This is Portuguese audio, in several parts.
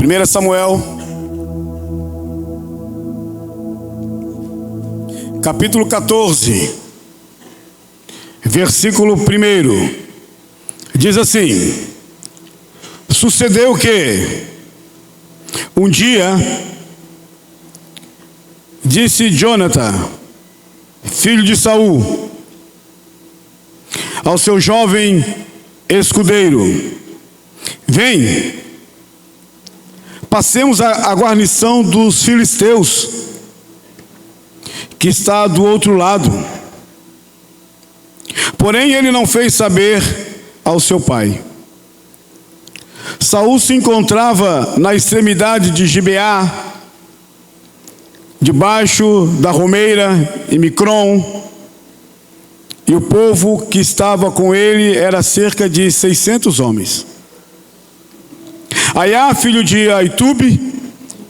1 Samuel, capítulo 14, versículo 1, diz assim: sucedeu que um dia disse Jonatã, filho de Saul, ao seu jovem escudeiro: vem, passemos a guarnição dos filisteus, que está do outro lado. Porém ele não fez saber ao seu pai. Saul se encontrava na extremidade de Gibeá, debaixo da romeira em Micron, e o povo que estava com ele era cerca de 600 homens. Aiá, filho de Aitube,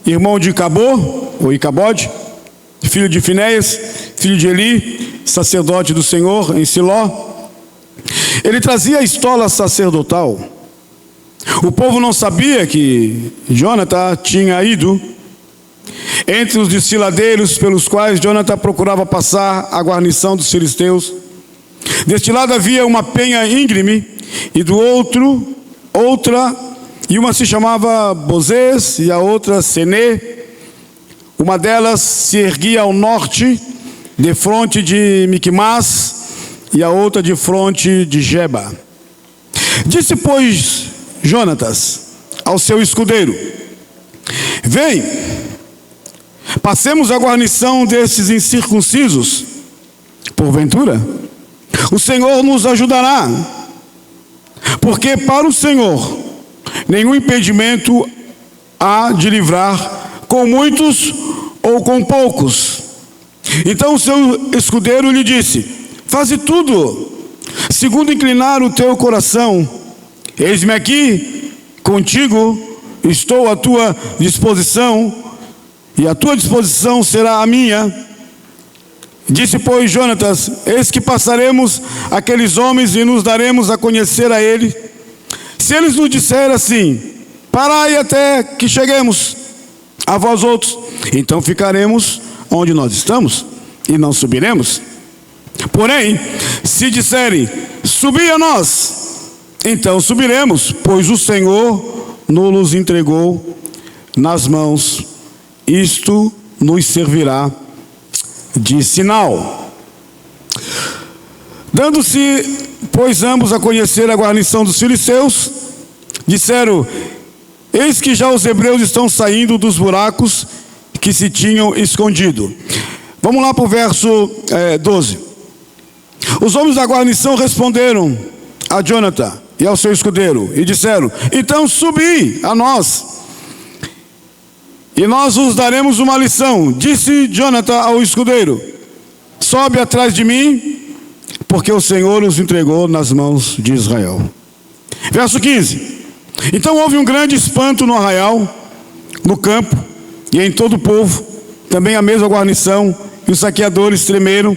irmão de Icabode, filho de Finéias, filho de Eli, sacerdote do Senhor em Siló, ele trazia a estola sacerdotal. O povo não sabia que Jonatã tinha ido. Entre os desfiladeiros pelos quais Jonatã procurava passar a guarnição dos filisteus, deste lado havia uma penha íngreme, e do outro outra, e uma se chamava Bozês e a outra Senê. Uma delas se erguia ao norte, defronte de Miquimás, e a outra de fronte de Geba. Disse, pois, Jonatas ao seu escudeiro: vem, passemos a guarnição desses incircuncisos. Porventura, o Senhor nos ajudará, porque para o Senhor nenhum impedimento há de livrar, com muitos ou com poucos. Então o seu escudeiro lhe disse: faze tudo segundo inclinar o teu coração. Eis-me aqui contigo, estou à tua disposição, e a tua disposição será a minha. Disse, pois, Jonatas: eis que passaremos aqueles homens e nos daremos a conhecer a ele. Se eles nos disserem assim: parai até que cheguemos a vós outros, então ficaremos onde nós estamos e não subiremos. Porém, se disserem: subi a nós, então subiremos, pois o Senhor nos entregou nas mãos. Isto nos servirá de sinal. Dando-se, pois, ambos a conhecer a guarnição dos filisteus, disseram: eis que já os hebreus estão saindo dos buracos que se tinham escondido. Vamos lá para o verso 12. Os homens da guarnição responderam a Jonatã e ao seu escudeiro e disseram: então subi a nós, e nós vos daremos uma lição. Disse Jonatã ao escudeiro: sobe atrás de mim, porque o Senhor os entregou nas mãos de Israel. Verso 15. Então houve um grande espanto no arraial, no campo e em todo o povo, também a mesma guarnição, e os saqueadores tremeram,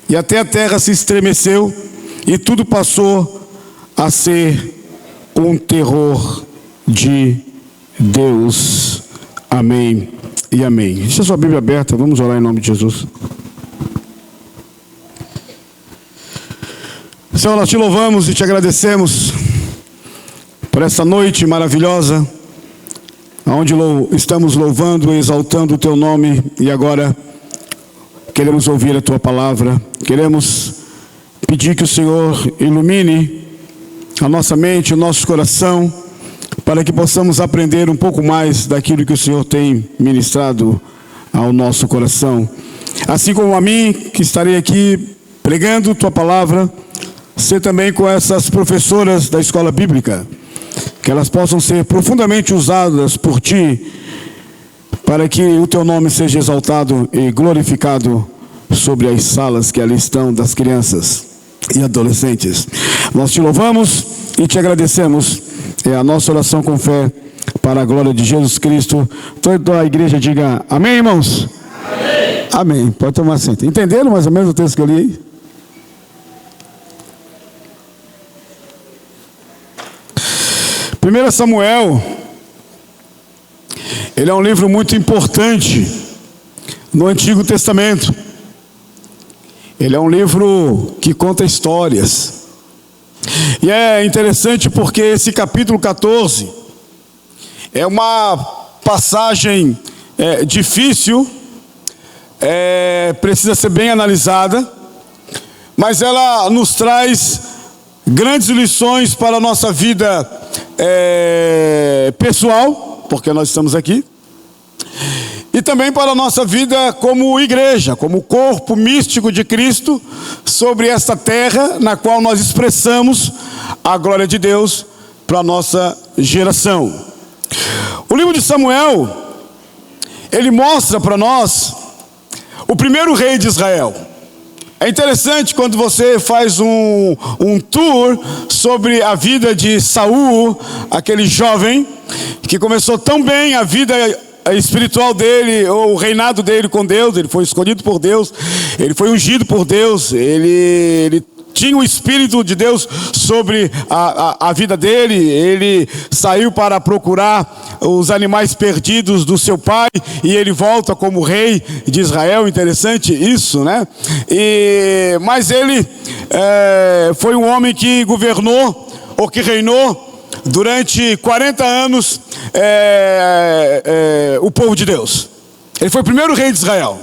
e até a terra se estremeceu, e tudo passou a ser um terror de Deus. Amém e amém. Deixa a sua Bíblia aberta, vamos orar em nome de Jesus. Senhor, nós te louvamos e te agradecemos por essa noite maravilhosa, onde estamos louvando e exaltando o teu nome, e agora queremos ouvir a tua palavra. Queremos pedir que o Senhor ilumine a nossa mente, o nosso coração, para que possamos aprender um pouco mais daquilo que o Senhor tem ministrado ao nosso coração. Assim como a mim, que estarei aqui pregando tua palavra, ser também com essas professoras da escola bíblica, que elas possam ser profundamente usadas por ti, para que o teu nome seja exaltado e glorificado sobre as salas que ali estão das crianças e adolescentes. Nós te louvamos e te agradecemos. É a nossa oração com fé, para a glória de Jesus Cristo. Toda a igreja diga amém, irmãos? Amém. Amém. Pode tomar assento. Entenderam mais ou menos o texto que eu li aí? 1 Samuel, Ele é um livro muito importante no Antigo Testamento. Ele é um livro que conta histórias. E é interessante porque esse capítulo 14 é uma passagem difícil, precisa ser bem analisada, mas ela nos traz grandes lições para a nossa vida pessoal, porque nós estamos aqui, e também para a nossa vida como igreja, como corpo místico de Cristo sobre esta terra na qual nós expressamos a glória de Deus para a nossa geração. O livro de Samuel, ele mostra para nós o primeiro rei de Israel. É interessante quando você faz um tour sobre a vida de Saul, aquele jovem que começou tão bem a vida espiritual dele, ou o reinado dele com Deus. Ele foi escolhido por Deus, ele foi ungido por Deus, ele tinha o Espírito de Deus sobre a vida dele. Ele saiu para procurar os animais perdidos do seu pai, e ele volta como rei de Israel. Interessante isso, né? Mas ele foi um homem que governou, ou que reinou durante 40 anos o povo de Deus. Ele foi o primeiro rei de Israel.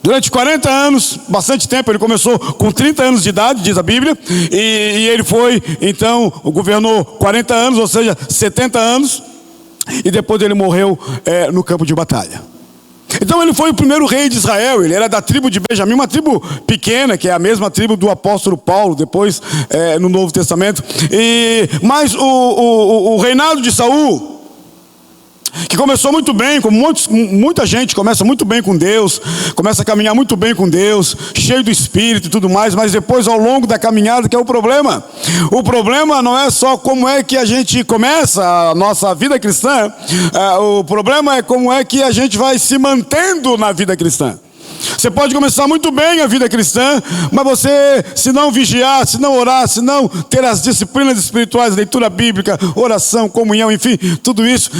Durante 40 anos, bastante tempo. Ele começou com 30 anos de idade, diz a Bíblia, e ele foi, então, governou 40 anos, ou seja, 70 anos, e depois ele morreu no campo de batalha. Então ele foi o primeiro rei de Israel. Ele era da tribo de Benjamim, uma tribo pequena, que é a mesma tribo do apóstolo Paulo, depois no Novo Testamento. Mas o reinado de Saul, que começou muito bem, como muita gente começa muito bem com Deus, começa a caminhar muito bem com Deus, cheio do Espírito e tudo mais, mas depois, ao longo da caminhada, que é o problema. O problema não é só como é que a gente começa a nossa vida cristã, o problema é como é que a gente vai se mantendo na vida cristã. Você pode começar muito bem a vida cristã, mas você, se não vigiar, se não orar, se não ter as disciplinas espirituais, leitura bíblica, oração, comunhão, enfim, tudo isso,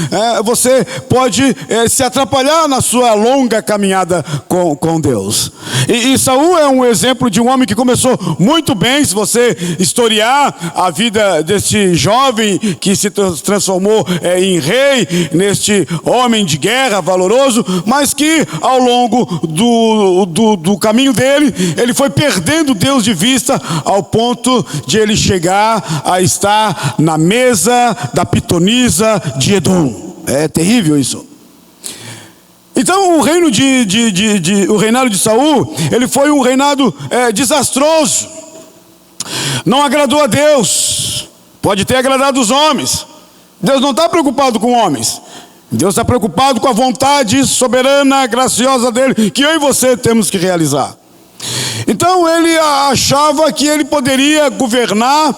você pode se atrapalhar na sua longa caminhada com Deus. E Saul é um exemplo de um homem que começou muito bem. Se você historiar a vida deste jovem que se transformou em rei, neste homem de guerra valoroso, mas que ao longo do caminho dele, ele foi perdendo Deus de vista, ao ponto de ele chegar a estar na mesa da pitonisa de Edom. É terrível isso. Então o reinado de Saul, ele foi um reinado desastroso. Não agradou a Deus. Pode ter agradado os homens. Deus não está preocupado com homens. Deus está preocupado com a vontade soberana, graciosa dele, que eu e você temos que realizar. Então ele achava que ele poderia governar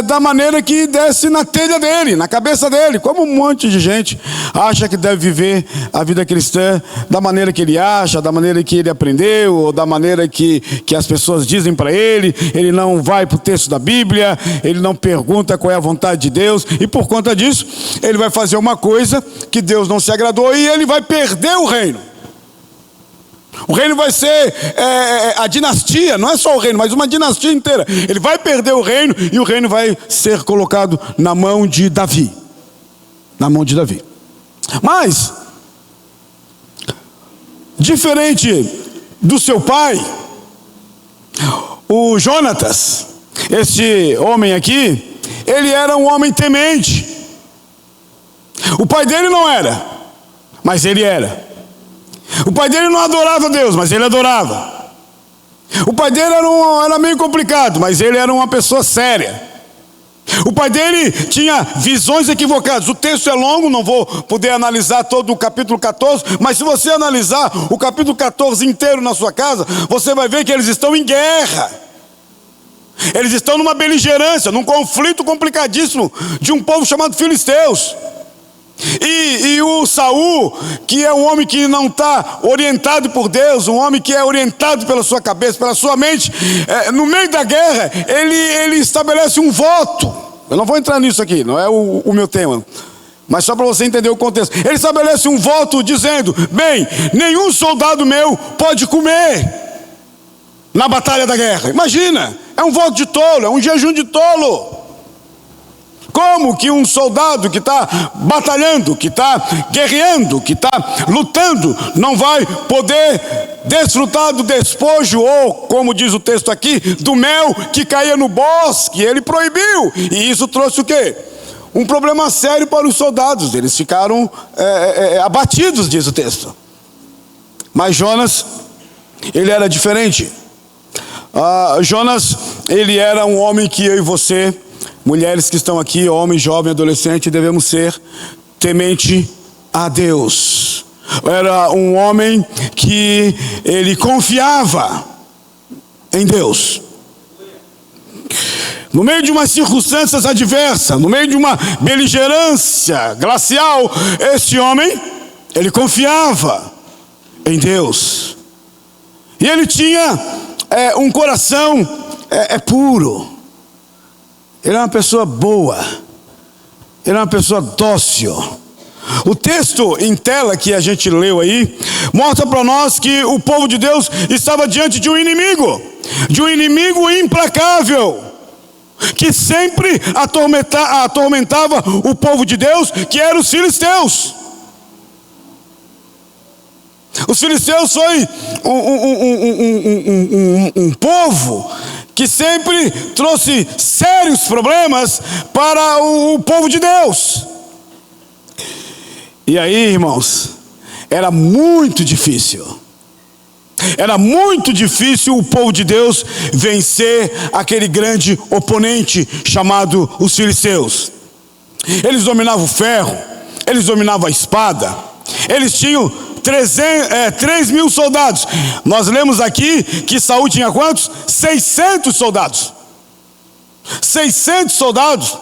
da maneira que desse na telha dele, na cabeça dele, como um monte de gente acha que deve viver a vida cristã da maneira que ele acha, da maneira que ele aprendeu, ou da maneira que as pessoas dizem para ele. Ele não vai para o texto da Bíblia, ele não pergunta qual é a vontade de Deus, e por conta disso ele vai fazer uma coisa que Deus não se agradou, e ele vai perder o reino. O reino vai ser a dinastia, não é só o reino, mas uma dinastia inteira. Ele vai perder o reino, e o reino vai ser colocado na mão de Davi. Na mão de Davi. Mas, diferente do seu pai, o Jonatas, este homem aqui, ele era um homem temente. O pai dele não era, mas ele era. O pai dele não adorava Deus, mas ele adorava. O pai dele era meio complicado, mas ele era uma pessoa séria. O pai dele tinha visões equivocadas. O texto é longo, não vou poder analisar todo o capítulo 14, mas se você analisar o capítulo 14 inteiro na sua casa, você vai ver que eles estão em guerra. Eles estão numa beligerância, num conflito complicadíssimo de um povo chamado filisteus. E o Saul, que é um homem que não está orientado por Deus, um homem que é orientado pela sua cabeça, pela sua mente, no meio da guerra, ele estabelece um voto. Eu não vou entrar nisso aqui, não é o meu tema. Mas só para você entender o contexto. Ele estabelece um voto dizendo: bem, nenhum soldado meu pode comer na batalha da guerra. Imagina, é um voto de tolo, é um jejum de tolo. Como que um soldado que está batalhando, que está guerreando, que está lutando, não vai poder desfrutar do despojo, ou, como diz o texto aqui, do mel que caía no bosque? Ele proibiu. E isso trouxe o quê? Um problema sério para os soldados. Eles ficaram abatidos, diz o texto. Mas Jonas, ele era diferente. Jonas, ele era um homem que eu e você, mulheres que estão aqui, homem, jovem, adolescente, devemos ser temente a Deus. Era um homem que ele confiava em Deus. No meio de umas circunstâncias adversas, no meio de uma beligerância glacial, este homem, ele confiava em Deus. E ele tinha um coração puro. Ele era uma pessoa boa. Ele era uma pessoa dócil. O texto em tela que a gente leu aí mostra para nós que o povo de Deus estava diante de um inimigo implacável, que sempre atormentava o povo de Deus, que eram os filisteus. Os filisteus foi um povo que sempre trouxe sérios problemas para o povo de Deus. E aí, irmãos, era muito difícil o povo de Deus vencer aquele grande oponente chamado os filisteus. Eles dominavam o ferro, eles dominavam a espada, eles tinham 3.000 soldados. Nós lemos aqui que Saul tinha quantos? 600 soldados. 600 soldados.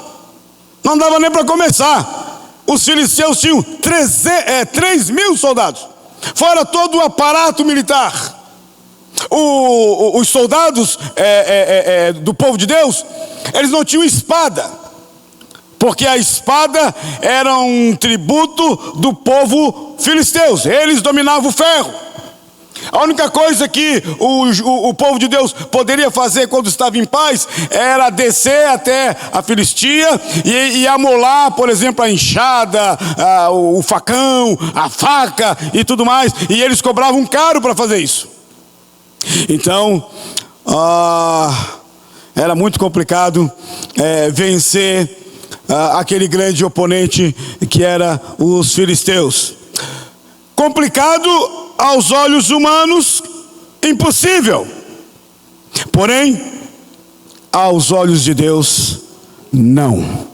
Não dava nem para começar. Os filisteus tinham 3.000 soldados. Fora todo o aparato militar. Os soldados do povo de Deus, eles não tinham espada, porque a espada era um tributo do povo filisteus. Eles dominavam o ferro. A única coisa que o povo de Deus poderia fazer quando estava em paz era descer até a Filistia e amolar, por exemplo, a enxada, o facão, a faca e tudo mais. E eles cobravam caro para fazer isso. Então, era muito complicado vencer aquele grande oponente que era os filisteus. Complicado aos olhos humanos, impossível. Porém, aos olhos de Deus, não.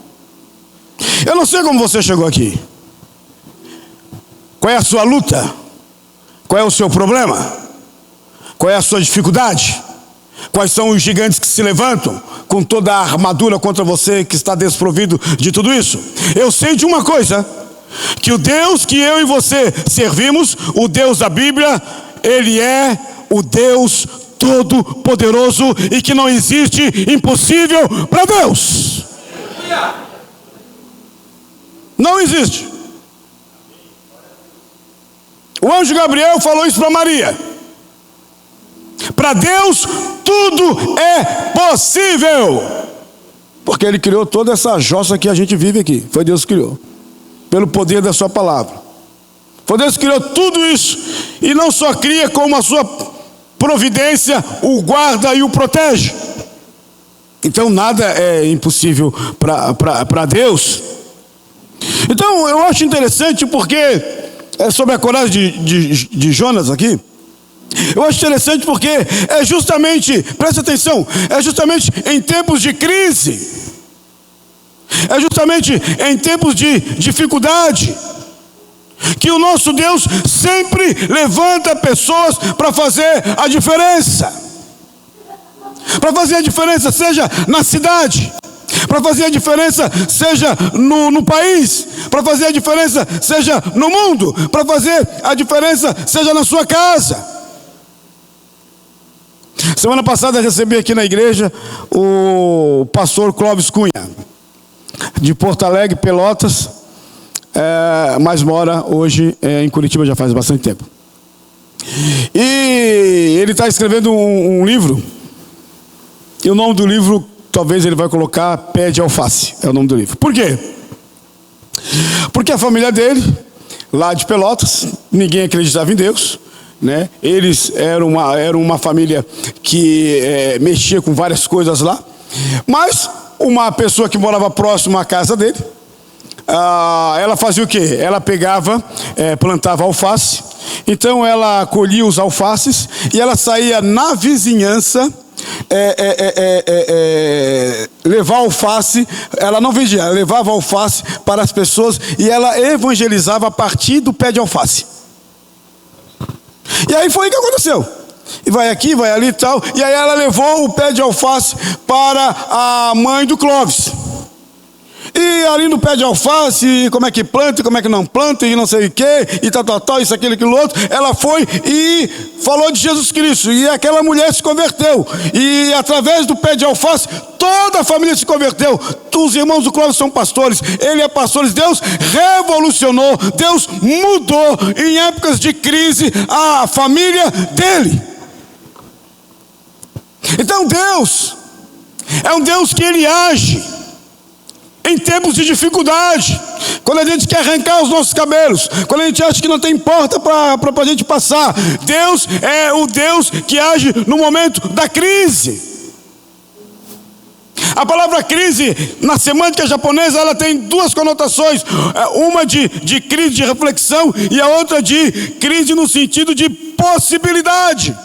Eu não sei como você chegou aqui. Qual é a sua luta? Qual é o seu problema? Qual é a sua dificuldade? Quais são os gigantes que se levantam com toda a armadura contra você que está desprovido de tudo isso? Eu sei de uma coisa, que o Deus que eu e você servimos, o Deus da Bíblia, Ele é o Deus Todo-Poderoso e que não existe impossível para Deus. Não existe. O anjo Gabriel falou isso para Maria. Para Deus tudo é possível, porque Ele criou toda essa jossa que a gente vive aqui. Foi Deus que criou, pelo poder da sua palavra. Foi Deus que criou tudo isso. E não só cria, como a sua providência o guarda e o protege. Então nada é impossível para Deus. Então eu acho interessante, porque sobre a coragem de Jonas aqui, eu acho interessante porque é justamente, presta atenção, é justamente em tempos de crise, é justamente em tempos de dificuldade, que o nosso Deus sempre levanta pessoas para fazer a diferença. Para fazer a diferença, seja na cidade, para fazer a diferença, seja no país, para fazer a diferença, seja no mundo, para fazer a diferença, seja na sua casa. Semana passada eu recebi aqui na igreja o pastor Clóvis Cunha, de Porto Alegre, Pelotas. mas mora hoje em Curitiba já faz bastante tempo. E ele está escrevendo um livro, e o nome do livro, talvez ele vai colocar Pé de Alface, é o nome do livro. Por quê? Porque a família dele, lá de Pelotas, ninguém acreditava em Deus, né? Eles eram uma família que mexia com várias coisas lá, mas uma pessoa que morava próximo à casa dele, ela fazia o quê? Ela pegava, plantava alface, então ela colhia os alfaces e ela saía na vizinhança levar alface. Ela não vendia, ela levava alface para as pessoas e ela evangelizava a partir do pé de alface. E aí foi o que aconteceu. E vai aqui, vai ali e tal. E aí ela levou o pé de alface para a mãe do Clóvis. E ali no pé de alface, como é que planta, e como é que não planta, e não sei o que, e tal, isso, aquilo, outro. Ela foi e falou de Jesus Cristo. E aquela mulher se converteu. E através do pé de alface, toda a família se converteu. Os irmãos do Clóvis são pastores, ele é pastor. Deus revolucionou, Deus mudou em épocas de crise a família dele. Então Deus é um Deus que ele age em tempos de dificuldade, quando a gente quer arrancar os nossos cabelos, quando a gente acha que não tem porta para a gente passar. Deus é o Deus que age no momento da crise. A palavra crise, na semântica japonesa, ela tem duas conotações. Uma de crise de reflexão e a outra de crise no sentido de possibilidade.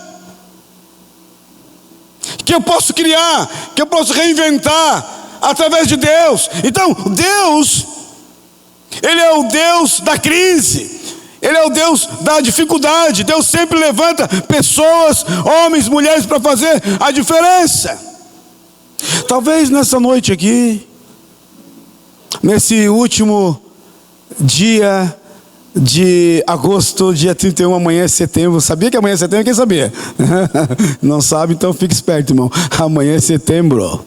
Que eu posso criar, que eu posso reinventar através de Deus. Então Deus, ele é o Deus da crise, ele é o Deus da dificuldade. Deus sempre levanta pessoas, homens, mulheres, para fazer a diferença. Talvez nessa noite aqui, nesse último dia de agosto, dia 31, amanhã é setembro. Sabia que amanhã é setembro? Quem sabia? Não sabe, então fique esperto, irmão. Amanhã é setembro.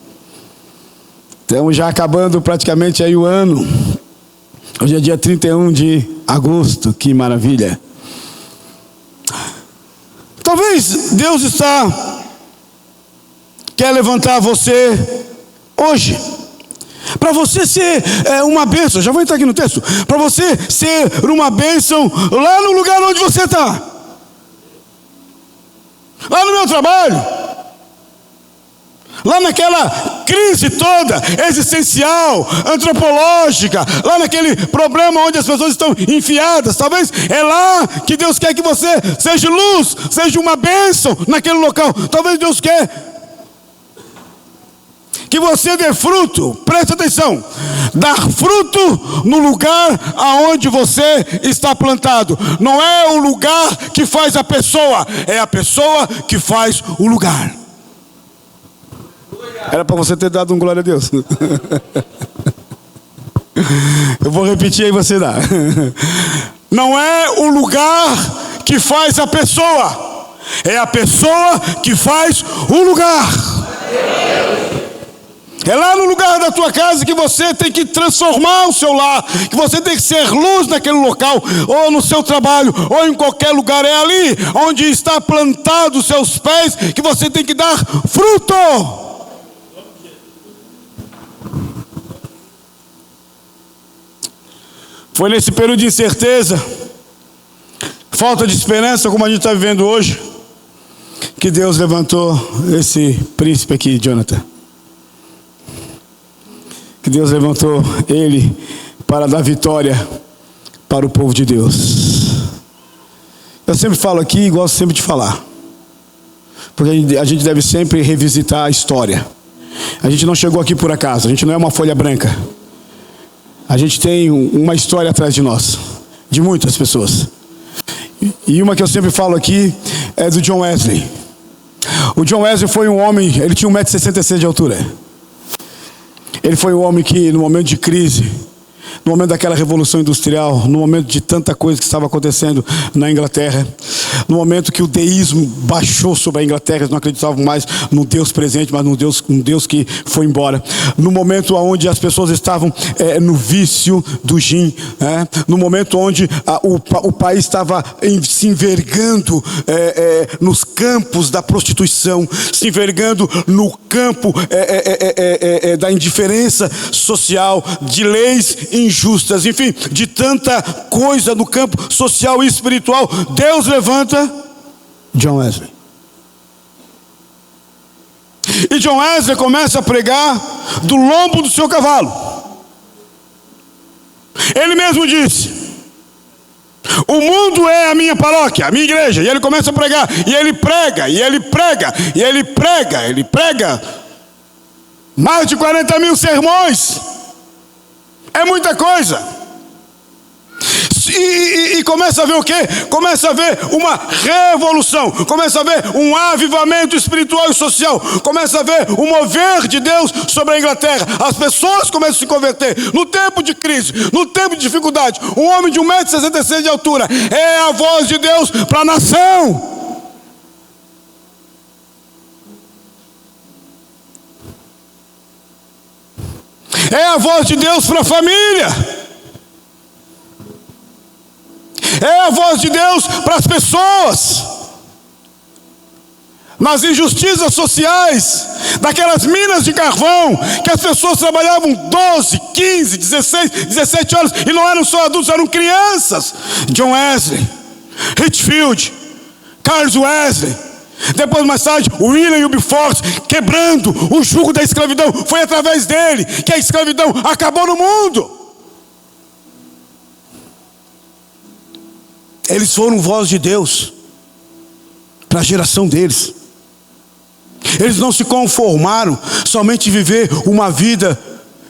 Estamos já acabando praticamente aí o ano. Hoje é dia 31 de agosto. Que maravilha. Talvez Deus quer levantar você hoje, para você ser uma bênção. Já vou entrar aqui no texto. Para você ser uma bênção lá no lugar onde você está. Lá no meu trabalho. Lá naquela crise toda, existencial, antropológica, lá naquele problema onde as pessoas estão enfiadas. Talvez é lá que Deus quer que você seja luz, seja uma bênção naquele local. Talvez Deus quer que você dê fruto. Preste atenção: dar fruto no lugar aonde você está plantado. Não é o lugar que faz a pessoa, é a pessoa que faz o lugar. Era para você ter dado um glória a Deus. Eu vou repetir aí, você dá. Não é o lugar que faz a pessoa, é a pessoa que faz o lugar. É lá no lugar da tua casa que você tem que transformar o seu lar, que você tem que ser luz naquele local, ou no seu trabalho, ou em qualquer lugar. É ali onde está plantado os seus pés que você tem que dar fruto. Foi nesse período de incerteza, falta de esperança, como a gente está vivendo hoje, que Deus levantou esse príncipe aqui, Jonathan. Que Deus levantou ele para dar vitória para o povo de Deus. Eu sempre falo aqui e gosto sempre de falar, porque a gente deve sempre revisitar a história. A gente não chegou aqui por acaso, a gente não é uma folha branca. A gente tem uma história atrás de nós, de muitas pessoas. E uma que eu sempre falo aqui é do John Wesley. O John Wesley foi um homem, ele tinha 1,66 m de altura. Ele foi um homem que, no momento de crise, no momento daquela revolução industrial, no momento de tanta coisa que estava acontecendo na Inglaterra, No momento que o deísmo baixou sobre a Inglaterra, eles não acreditavam mais no Deus presente, mas um Deus que foi embora. No momento onde as pessoas estavam no vício do gin, no momento onde o país estava se envergando nos campos da prostituição, se envergando no campo da indiferença social, de leis injustas, enfim, de tanta coisa no campo social e espiritual, Deus levanta John Wesley. E John Wesley começa a pregar do lombo do seu cavalo. Ele mesmo disse: o mundo é a minha paróquia, a minha igreja. E ele começa a pregar, e ele prega, e ele prega, e ele prega, ele prega mais de 40 mil sermões. É muita coisa. E começa a ver o quê? Começa a ver uma revolução, começa a ver um avivamento espiritual e social, começa a ver o mover de Deus sobre a Inglaterra. As pessoas começam a se converter. No tempo de crise, no tempo de dificuldade, um homem de 1,66 m de altura é a voz de Deus para a nação. É a voz de Deus para a família. É a voz de Deus para as pessoas. Nas injustiças sociais, daquelas minas de carvão, que as pessoas trabalhavam 12, 15, 16, 17 horas, e não eram só adultos, eram crianças. John Wesley, Whitefield, Charles Wesley, depois mais tarde, William Wilberforce, quebrando o jugo da escravidão. Foi através dele que a escravidão acabou no mundo. Eles foram voz de Deus para a geração deles. Eles não se conformaram somente em viver uma vida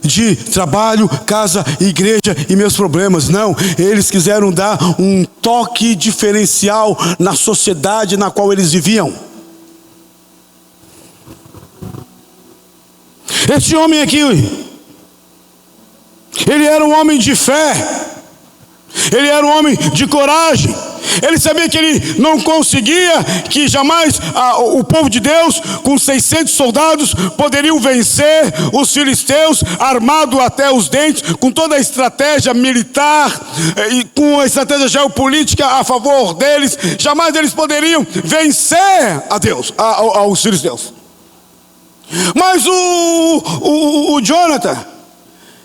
de trabalho, casa, igreja e meus problemas. Não, eles quiseram dar um toque diferencial na sociedade na qual eles viviam. Esse homem aqui, ele era um homem de fé. Ele era um homem de coragem. Ele sabia que ele não conseguia, que jamais o povo de Deus, com 600 soldados, poderiam vencer os filisteus, armado até os dentes, com toda a estratégia militar e com a estratégia geopolítica a favor deles. Jamais eles poderiam vencer a Deus, aos filisteus. Mas o Jonathan,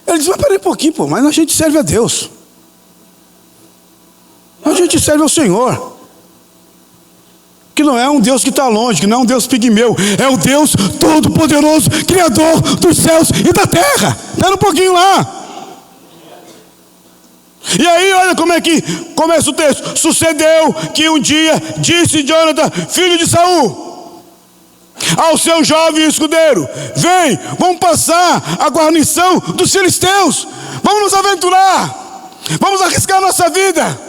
ele disse: mas peraí um pouquinho, mas a gente serve a Deus. A gente serve ao Senhor, que não é um Deus que está longe, que não é um Deus pigmeu, é o Deus todo-poderoso, Criador dos céus e da terra. Espera um pouquinho lá. E aí, olha como é que começa o texto. Sucedeu que um dia disse Jonathan, filho de Saul, ao seu jovem escudeiro: vem, vamos passar a guarnição dos filisteus, vamos nos aventurar, vamos arriscar a nossa vida.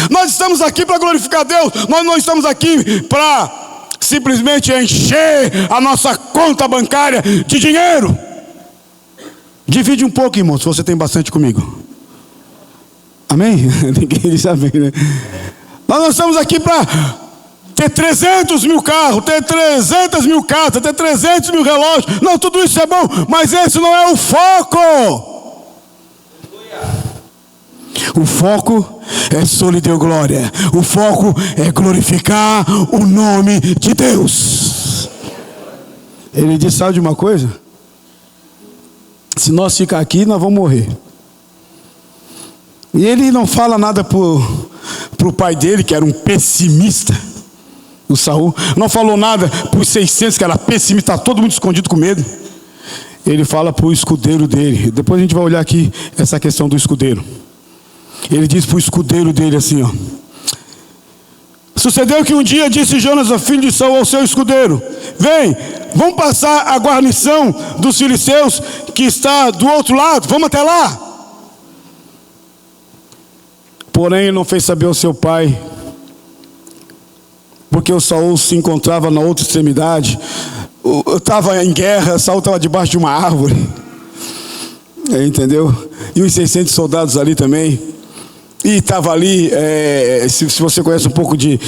Nós estamos aqui para glorificar Deus. Nós não estamos aqui para simplesmente encher a nossa conta bancária de dinheiro. Divide um pouco, irmão, se você tem bastante comigo. Amém? Ninguém diz amém, né? Nós não estamos aqui para ter 300 mil carros, ter 300 mil casas, ter 300 mil relógios. Não, tudo isso é bom, mas esse não é o foco. O foco é solidez e glória. O foco é glorificar o nome de Deus. Ele disse: sabe de uma coisa? Se nós ficar aqui, nós vamos morrer. E ele não fala nada para o pai dele, que era um pessimista, o Saul. Não falou nada para os 600, que era pessimista, está todo mundo escondido com medo. Ele fala para o escudeiro dele. Depois a gente vai olhar aqui essa questão do escudeiro. Ele diz para o escudeiro dele assim, ó: sucedeu que um dia disse Jonas, filho de Saul, ao seu escudeiro: vem, vamos passar a guarnição dos filisteus que está do outro lado, vamos até lá. Porém ele não fez saber ao seu pai, porque o Saul se encontrava na outra extremidade. Estava em guerra, Saul estava debaixo de uma árvore, entendeu? E os 600 soldados ali também. E estava ali, se você conhece um pouco de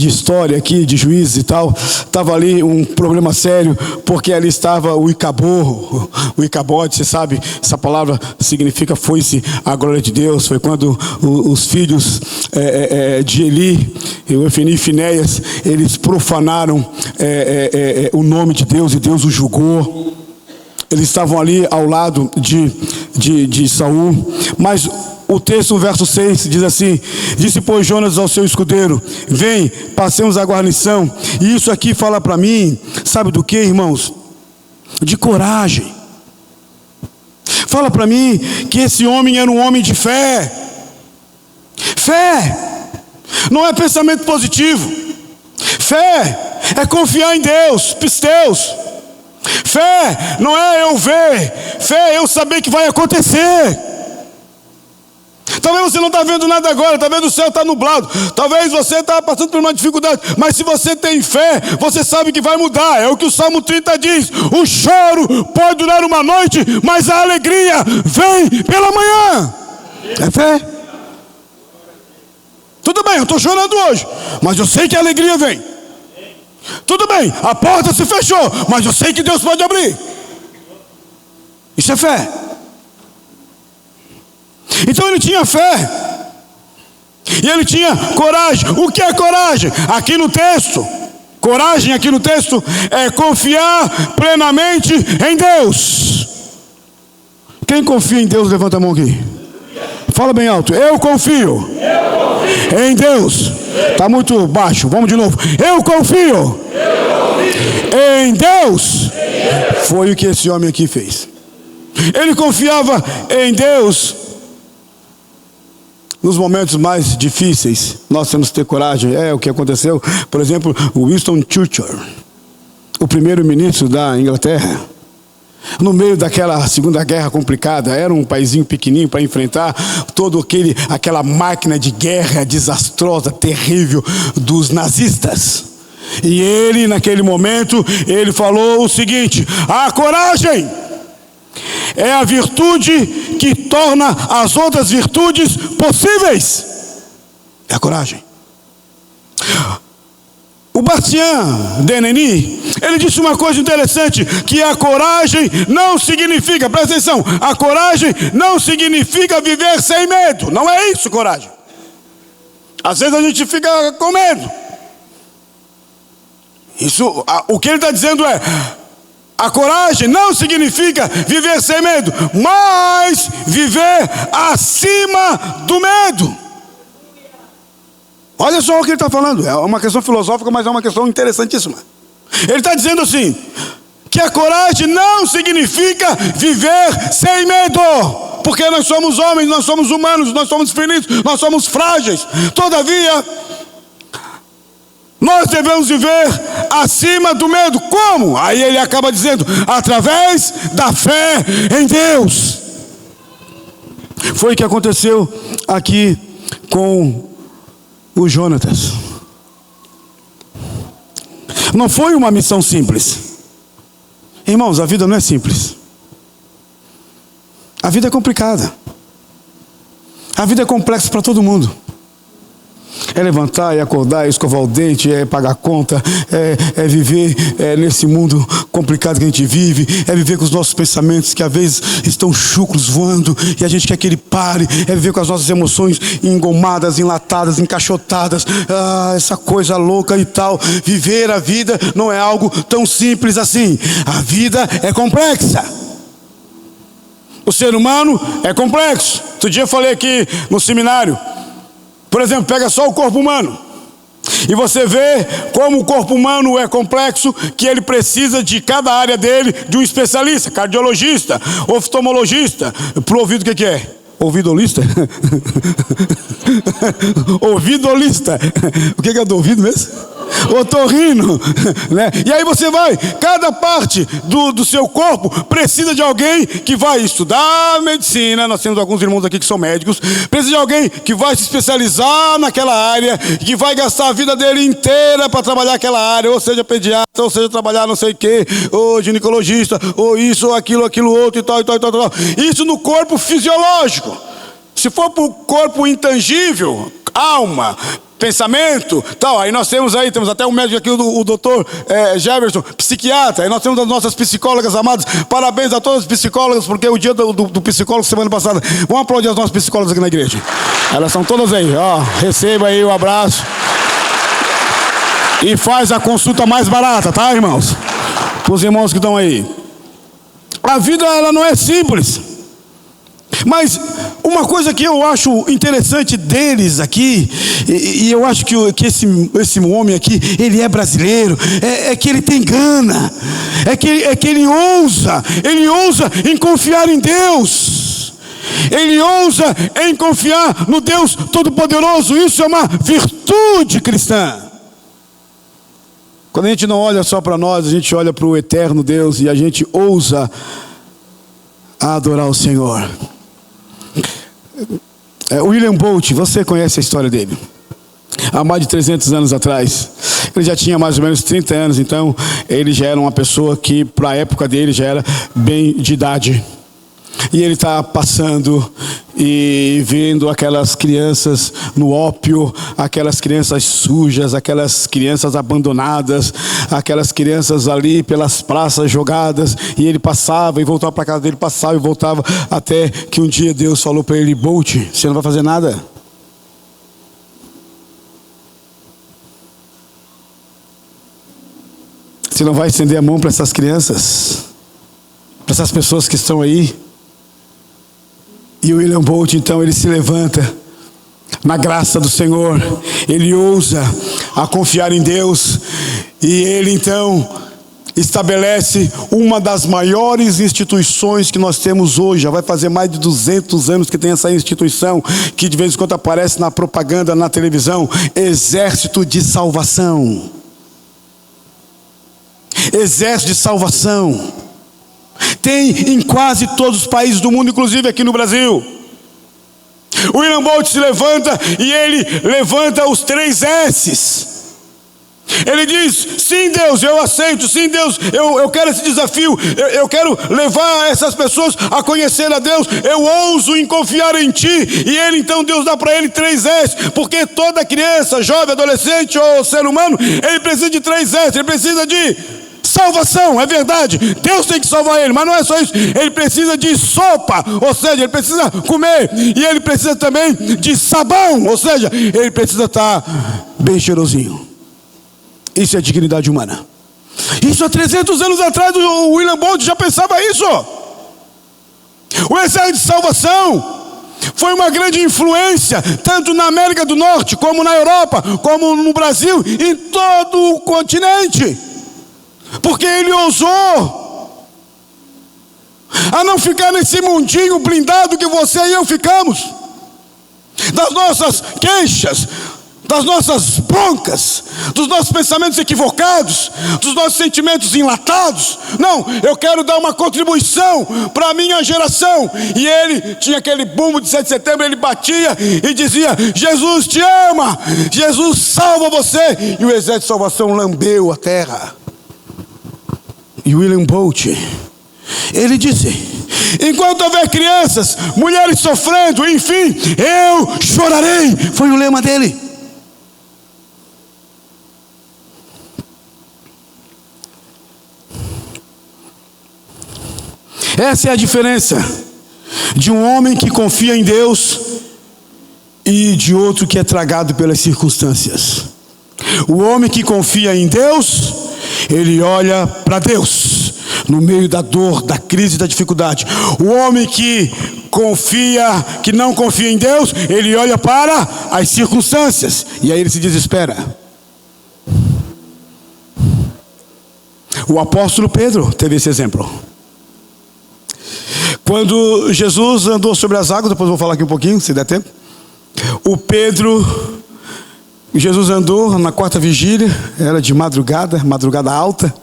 história aqui, de Juízes e tal, estava ali um problema sério, porque ali estava o Icabode, você sabe, essa palavra significa foi-se a glória de Deus. Foi quando os filhos de Eli, Ofni e Finéias, eles profanaram o nome de Deus, e Deus os julgou. Eles estavam ali ao lado de Saul, mas o texto, verso 6, diz assim: disse, pois, Jonas ao seu escudeiro: vem, passemos a guarnição. E isso aqui fala para mim, sabe do que, irmãos? De coragem. Fala para mim que esse homem era um homem de fé. Fé não é pensamento positivo. Fé é confiar em Deus, pisteus. Fé não é eu ver, fé é eu saber que vai acontecer. Talvez você não está vendo nada agora, talvez o céu está nublado, talvez você está passando por uma dificuldade, mas se você tem fé, você sabe que vai mudar. É o que o Salmo 30 diz: o choro pode durar uma noite, mas a alegria vem pela manhã. É fé. Tudo bem, eu estou chorando hoje, mas eu sei que a alegria vem. Tudo bem, a porta se fechou, mas eu sei que Deus pode abrir. Isso é fé. Então ele tinha fé, e ele tinha coragem. O que é coragem? Aqui no texto, coragem aqui no texto é confiar plenamente em Deus. Quem confia em Deus, levanta a mão aqui. Fala bem alto: eu confio em Deus. Está muito baixo, vamos de novo. Eu confio em Deus. Foi o que esse homem aqui fez. Ele confiava em Deus. Nos momentos mais difíceis, nós temos que ter coragem. É o que aconteceu, por exemplo, o Winston Churchill, o primeiro-ministro da Inglaterra, no meio daquela Segunda Guerra complicada. Era um paizinho pequenininho para enfrentar aquela máquina de guerra desastrosa, terrível dos nazistas. E ele, naquele momento, ele falou o seguinte: a coragem é a virtude que torna as outras virtudes possíveis. É a coragem. O Bastien Denis, ele disse uma coisa interessante, que a coragem não significa, presta atenção, a coragem não significa viver sem medo. Não é isso, coragem. Às vezes a gente fica com medo. O que ele está dizendo é: a coragem não significa viver sem medo, mas viver acima do medo. Olha só o que ele está falando. É uma questão filosófica, mas é uma questão interessantíssima. Ele está dizendo assim, que a coragem não significa viver sem medo, porque nós somos homens, nós somos humanos, nós somos finitos, nós somos frágeis. Todavia, nós devemos viver acima do medo. Como? Aí ele acaba dizendo: através da fé em Deus. Foi o que aconteceu aqui com o Jonatas. Não foi uma missão simples. Irmãos, a vida não é simples. A vida é complicada. A vida é complexa para todo mundo. É levantar, é acordar, é escovar o dente, é pagar conta, é viver nesse mundo complicado que a gente vive, é viver com os nossos pensamentos que às vezes estão chucros voando e a gente quer que ele pare, é viver com as nossas emoções engomadas, enlatadas, encaixotadas, essa coisa louca e tal. Viver a vida não é algo tão simples assim. A vida é complexa. O ser humano é complexo. Outro dia eu falei aqui no seminário. Por exemplo, pega só o corpo humano e você vê como o corpo humano é complexo, que ele precisa de cada área dele de um especialista, cardiologista, oftalmologista. Pro ouvido o que é? Ouvidolista? Ouvidolista. O que é do ouvido mesmo? Otorrino, né? E aí você vai, cada parte do seu corpo precisa de alguém que vai estudar medicina. Nós temos alguns irmãos aqui que são médicos. Precisa de alguém que vai se especializar naquela área, que vai gastar a vida dele inteira para trabalhar aquela área, ou seja pediatra, ou seja trabalhar não sei o que, ou ginecologista, ou isso, ou aquilo outro e tal. Isso no corpo fisiológico. Se for para o corpo intangível, alma, pensamento, tal, aí nós temos até um médico aqui, o doutor Jefferson, psiquiatra, aí nós temos as nossas psicólogas amadas. Parabéns a todas as psicólogas, porque é o dia do psicólogo semana passada. Vamos aplaudir as nossas psicólogas aqui na igreja. Elas são todas aí, ó, receba aí o abraço. E faz a consulta mais barata, tá, irmãos? Para os irmãos que estão aí. A vida, ela não é simples. Mas uma coisa que eu acho interessante deles aqui, e eu acho que esse homem aqui, ele é brasileiro, é que ele tem gana, é que ele ousa em confiar em Deus, ele ousa em confiar no Deus Todo-Poderoso. Isso é uma virtude cristã. Quando a gente não olha só para nós, a gente olha para o eterno Deus e a gente ousa a adorar o Senhor. William Bolt, você conhece a história dele? Há mais de 300 anos atrás, ele já tinha mais ou menos 30 anos, então ele já era uma pessoa que para a época dele já era bem de idade. E ele está passando e vendo aquelas crianças no ópio, aquelas crianças sujas, aquelas crianças abandonadas, aquelas crianças ali pelas praças jogadas. E ele passava e voltava para casa dele, passava e voltava, até que um dia Deus falou para ele: Bolt, você não vai fazer nada? Você não vai estender a mão para essas crianças, para essas pessoas que estão aí? E o William Bolt, então, ele se levanta na graça do Senhor, ele ousa a confiar em Deus, e ele então estabelece uma das maiores instituições que nós temos hoje. Já vai fazer mais de 200 anos que tem essa instituição, que de vez em quando aparece na propaganda, na televisão: Exército de Salvação. Exército de Salvação. Tem em quase todos os países do mundo, inclusive aqui no Brasil. O William Bolt se levanta e ele levanta os 3 S's. Ele diz: sim, Deus, eu aceito. Sim, Deus, eu quero esse desafio. Eu quero levar essas pessoas a conhecer a Deus. Eu ouso em confiar em Ti. E ele então, Deus dá para ele 3 S. Porque toda criança, jovem, adolescente ou ser humano, ele precisa de 3 S. Ele precisa de salvação, é verdade, Deus tem que salvar ele, mas não é só isso. Ele precisa de sopa, ou seja, ele precisa comer. E ele precisa também de sabão, ou seja, ele precisa estar bem cheirosinho. Isso é dignidade humana. Isso há 300 anos atrás o William Bolt já pensava isso. O Exército de Salvação foi uma grande influência, tanto na América do Norte, como na Europa, como no Brasil, em todo o continente. Porque ele ousou a não ficar nesse mundinho blindado que você e eu ficamos, das nossas queixas, das nossas broncas, dos nossos pensamentos equivocados, dos nossos sentimentos enlatados. Não, eu quero dar uma contribuição para a minha geração. E ele tinha aquele bumbo de 7 de setembro, ele batia e dizia: Jesus te ama, Jesus salva você. E o Exército de Salvação lambeu a terra. E William Bolt, ele disse: enquanto houver crianças, mulheres sofrendo, enfim, eu chorarei. Foi o lema dele. Essa é a diferença de um homem que confia em Deus e de outro que é tragado pelas circunstâncias. O homem que confia em Deus, ele olha para Deus no meio da dor, da crise, da dificuldade. O homem que não confia em Deus, ele olha para as circunstâncias e aí ele se desespera. O apóstolo Pedro teve esse exemplo. Quando Jesus andou sobre as águas, depois eu vou falar aqui um pouquinho, se der tempo. Jesus andou na 4ª vigília, era de madrugada alta,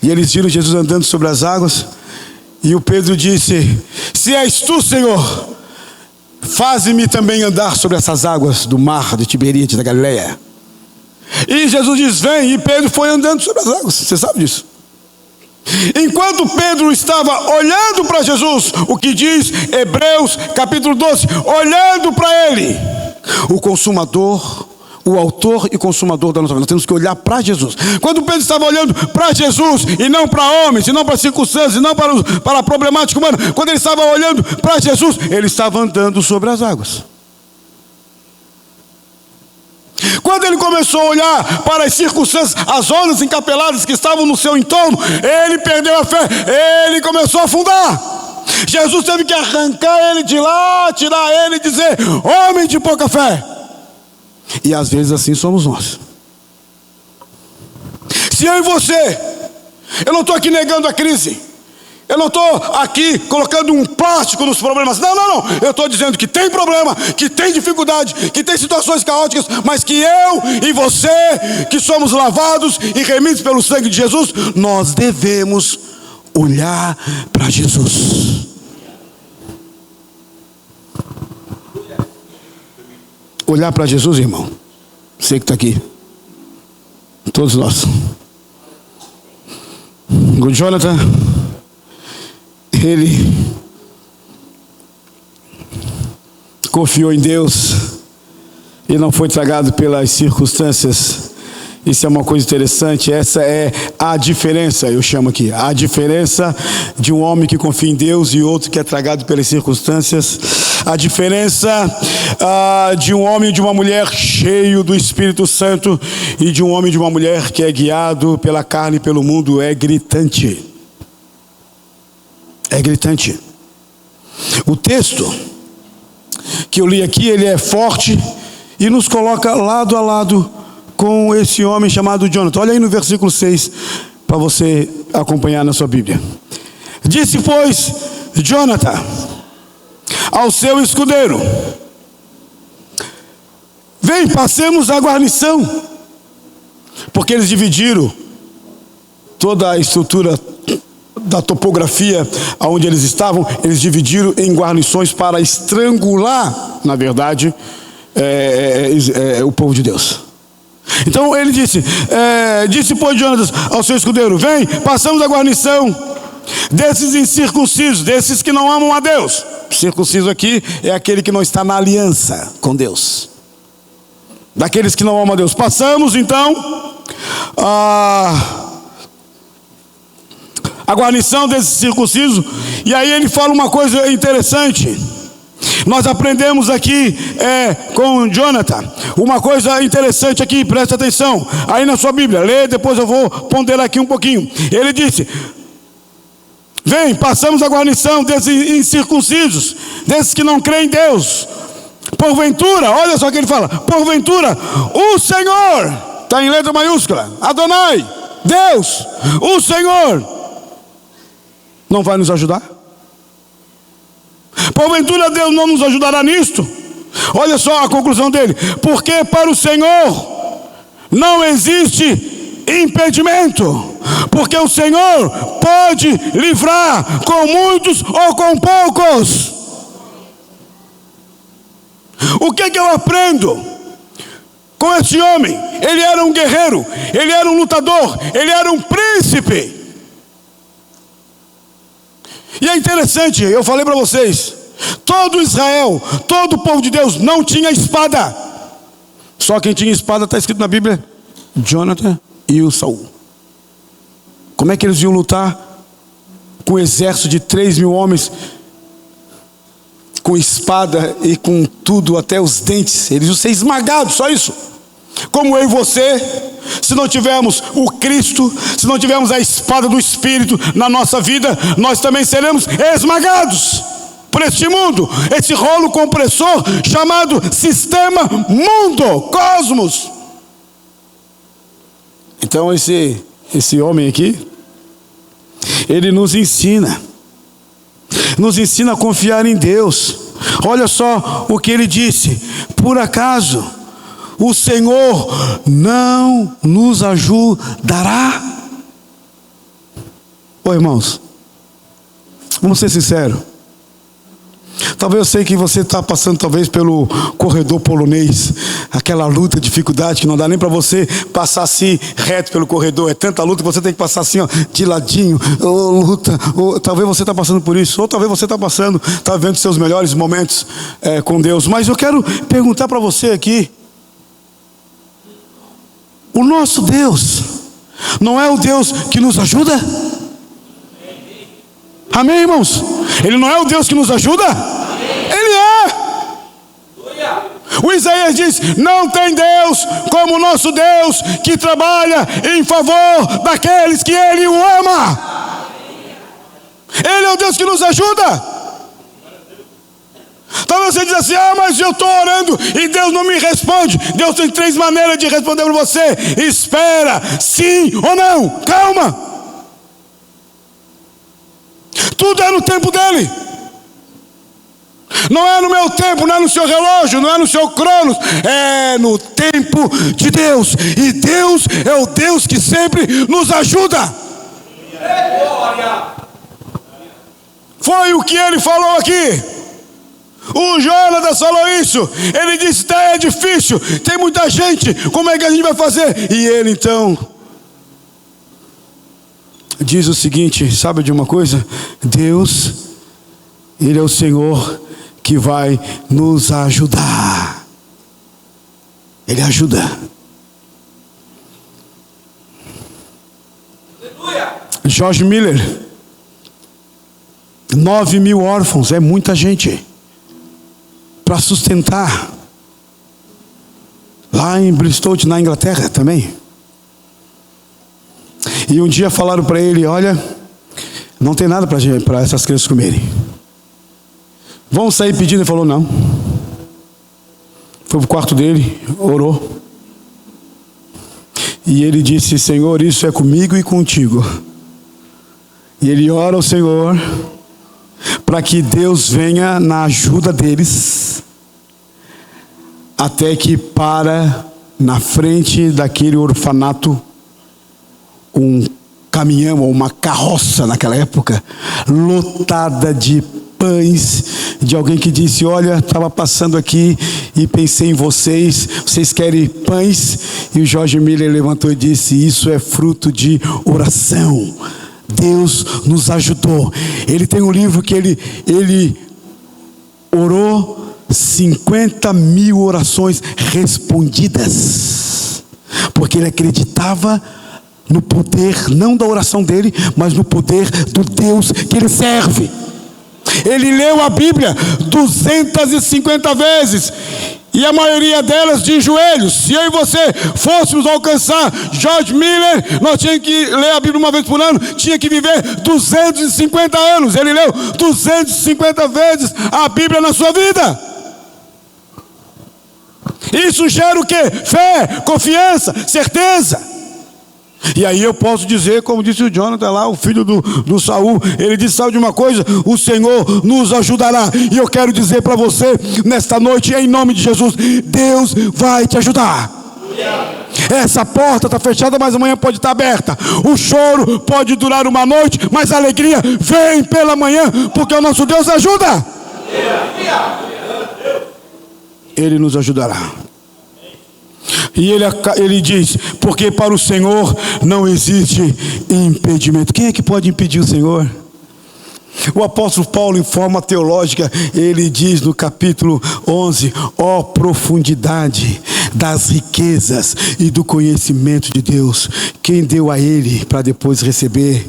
e eles viram Jesus andando sobre as águas, e o Pedro disse: se és tu, Senhor, faze-me também andar sobre essas águas do mar de Tiberíades, da Galileia. E Jesus diz: vem, e Pedro foi andando sobre as águas, você sabe disso. Enquanto Pedro estava olhando para Jesus, o que diz Hebreus capítulo 12, olhando para ele, o consumador, o autor e consumador da nossa vida. Nós temos que olhar para Jesus. Quando Pedro estava olhando para Jesus, e não para homens, e não para circunstâncias, e não para a problemática humana, quando ele estava olhando para Jesus, ele estava andando sobre as águas. Quando ele começou a olhar para as circunstâncias, as ondas encapeladas que estavam no seu entorno, ele perdeu a fé, ele começou a afundar. Jesus teve que arrancar ele de lá, tirar ele e dizer: homem de pouca fé. E às vezes assim somos nós. Se eu e você, eu não estou aqui negando a crise, eu não estou aqui colocando um plástico nos problemas. Não. Eu estou dizendo que tem problema, que tem dificuldade, que tem situações caóticas, mas que eu e você, que somos lavados e remidos pelo sangue de Jesus, nós devemos olhar para Jesus. Olhar para Jesus, irmão. Você que está aqui. Todos nós. O Jonathan, ele confiou em Deus e não foi tragado pelas circunstâncias. Isso é uma coisa interessante. Essa é a diferença, eu chamo aqui, a diferença de um homem que confia em Deus e outro que é tragado pelas circunstâncias. A diferença de um homem e de uma mulher cheio do Espírito Santo e de um homem e de uma mulher que é guiado pela carne e pelo mundo é gritante. É gritante. O texto que eu li aqui, ele é forte e nos coloca lado a lado com esse homem chamado Jonathan. Olha aí no versículo 6 para você acompanhar na sua Bíblia. Disse, pois, Jonathan ao seu escudeiro: vem, passemos a guarnição. Porque eles dividiram toda a estrutura da topografia aonde eles estavam, eles dividiram em guarnições para estrangular, na verdade, o povo de Deus. Então ele disse, pois, Jonas ao seu escudeiro: vem, passamos a guarnição desses incircuncisos, desses que não amam a Deus. Circunciso aqui é aquele que não está na aliança com Deus, daqueles que não amam a Deus. Passamos então a guarnição desses circuncisos. E aí ele fala uma coisa interessante. Nós aprendemos aqui com Jonathan uma coisa interessante aqui, presta atenção aí na sua Bíblia, lê, depois eu vou ponderar aqui um pouquinho. Ele disse: vem, passamos a guarnição desses incircuncisos, desses que não creem em Deus. Porventura, olha só o que ele fala: porventura, o Senhor, está em letra maiúscula, Adonai, Deus, o Senhor, não vai nos ajudar? Porventura Deus não nos ajudará nisto? Olha só a conclusão dele: porque para o Senhor não existe impedimento, porque o Senhor pode livrar com muitos ou com poucos. O que eu aprendo com esse homem? Ele era um guerreiro, ele era um lutador, ele era um príncipe. E é interessante, eu falei para vocês, todo Israel, todo o povo de Deus não tinha espada. Só quem tinha espada está escrito na Bíblia: Jonathan e o Saul. Como é que eles iam lutar com um exército de 3.000 homens, com espada e com tudo, até os dentes? Eles iam ser esmagados, só isso. Como eu e você, se não tivermos o Cristo, se não tivermos a espada do Espírito na nossa vida, nós também seremos esmagados por este mundo, esse rolo compressor chamado sistema mundo, cosmos. Então esse homem aqui, ele nos ensina a confiar em Deus. Olha só o que ele disse: por acaso o Senhor não nos ajudará? Ô irmãos, vamos ser sinceros. Talvez eu sei que você está passando talvez pelo corredor polonês, aquela luta, dificuldade que não dá nem para você passar assim reto pelo corredor. É tanta luta que você tem que passar assim, ó, de ladinho, luta. Talvez você está passando por isso, ou talvez você está vivendo seus melhores momentos com Deus. Mas eu quero perguntar para você aqui: o nosso Deus não é o Deus que nos ajuda? Amém, irmãos? Ele não é o Deus que nos ajuda? Ele é. O Isaías diz: não tem Deus como o nosso Deus, que trabalha em favor daqueles que Ele o ama. Ele é o Deus que nos ajuda. Talvez você diz assim: mas eu estou orando e Deus não me responde. Deus tem 3 maneiras de responder para você: espera, sim ou não, calma. Tudo é no tempo dele. Não é no meu tempo, não é no seu relógio, não é no seu cronos. É no tempo de Deus. E Deus é o Deus que sempre nos ajuda. Foi o que ele falou aqui. O Jonatas falou isso. Ele disse: é difícil, tem muita gente, como é que a gente vai fazer? E ele então diz o seguinte: sabe de uma coisa? Deus, Ele é o Senhor que vai nos ajudar. Ele ajuda. George Miller: 9.000 órfãos é muita gente para sustentar. Lá em Bristol, na Inglaterra também. E um dia falaram para ele: olha, não tem nada para essas crianças comerem. Vamos sair pedindo. Ele falou: não. Foi para o quarto dele, orou. E ele disse: Senhor, isso é comigo e contigo. E ele ora ao Senhor para que Deus venha na ajuda deles, até que para na frente daquele orfanato um caminhão ou uma carroça naquela época, lotada de pães, de alguém que disse: olha, estava passando aqui e pensei em vocês, vocês querem pães? E o George Miller levantou e disse: isso é fruto de oração. Deus nos ajudou. Ele tem um livro que ele orou 50.000 orações respondidas, porque ele acreditava no poder, não da oração dele, mas no poder do Deus que ele serve. Ele leu a Bíblia 250 vezes, e a maioria delas de joelhos. Se eu e você fôssemos alcançar George Miller, nós tínhamos que ler a Bíblia uma vez por ano, tinha que viver 250 anos. Ele leu 250 vezes a Bíblia na sua vida. Isso gera o quê? Fé, confiança, certeza. E aí eu posso dizer, como disse o Jonathan lá, o filho do Saul, ele disse: sabe de uma coisa? O Senhor nos ajudará. E eu quero dizer para você, nesta noite, em nome de Jesus, Deus vai te ajudar. Essa porta está fechada, mas amanhã pode estar aberta. O choro pode durar uma noite, mas a alegria vem pela manhã, porque o nosso Deus ajuda. Ele nos ajudará. E ele diz: porque para o Senhor não existe impedimento. Quem é que pode impedir o Senhor? O apóstolo Paulo, em forma teológica, ele diz no capítulo 11: ó profundidade das riquezas e do conhecimento de Deus, quem deu a ele para depois receber,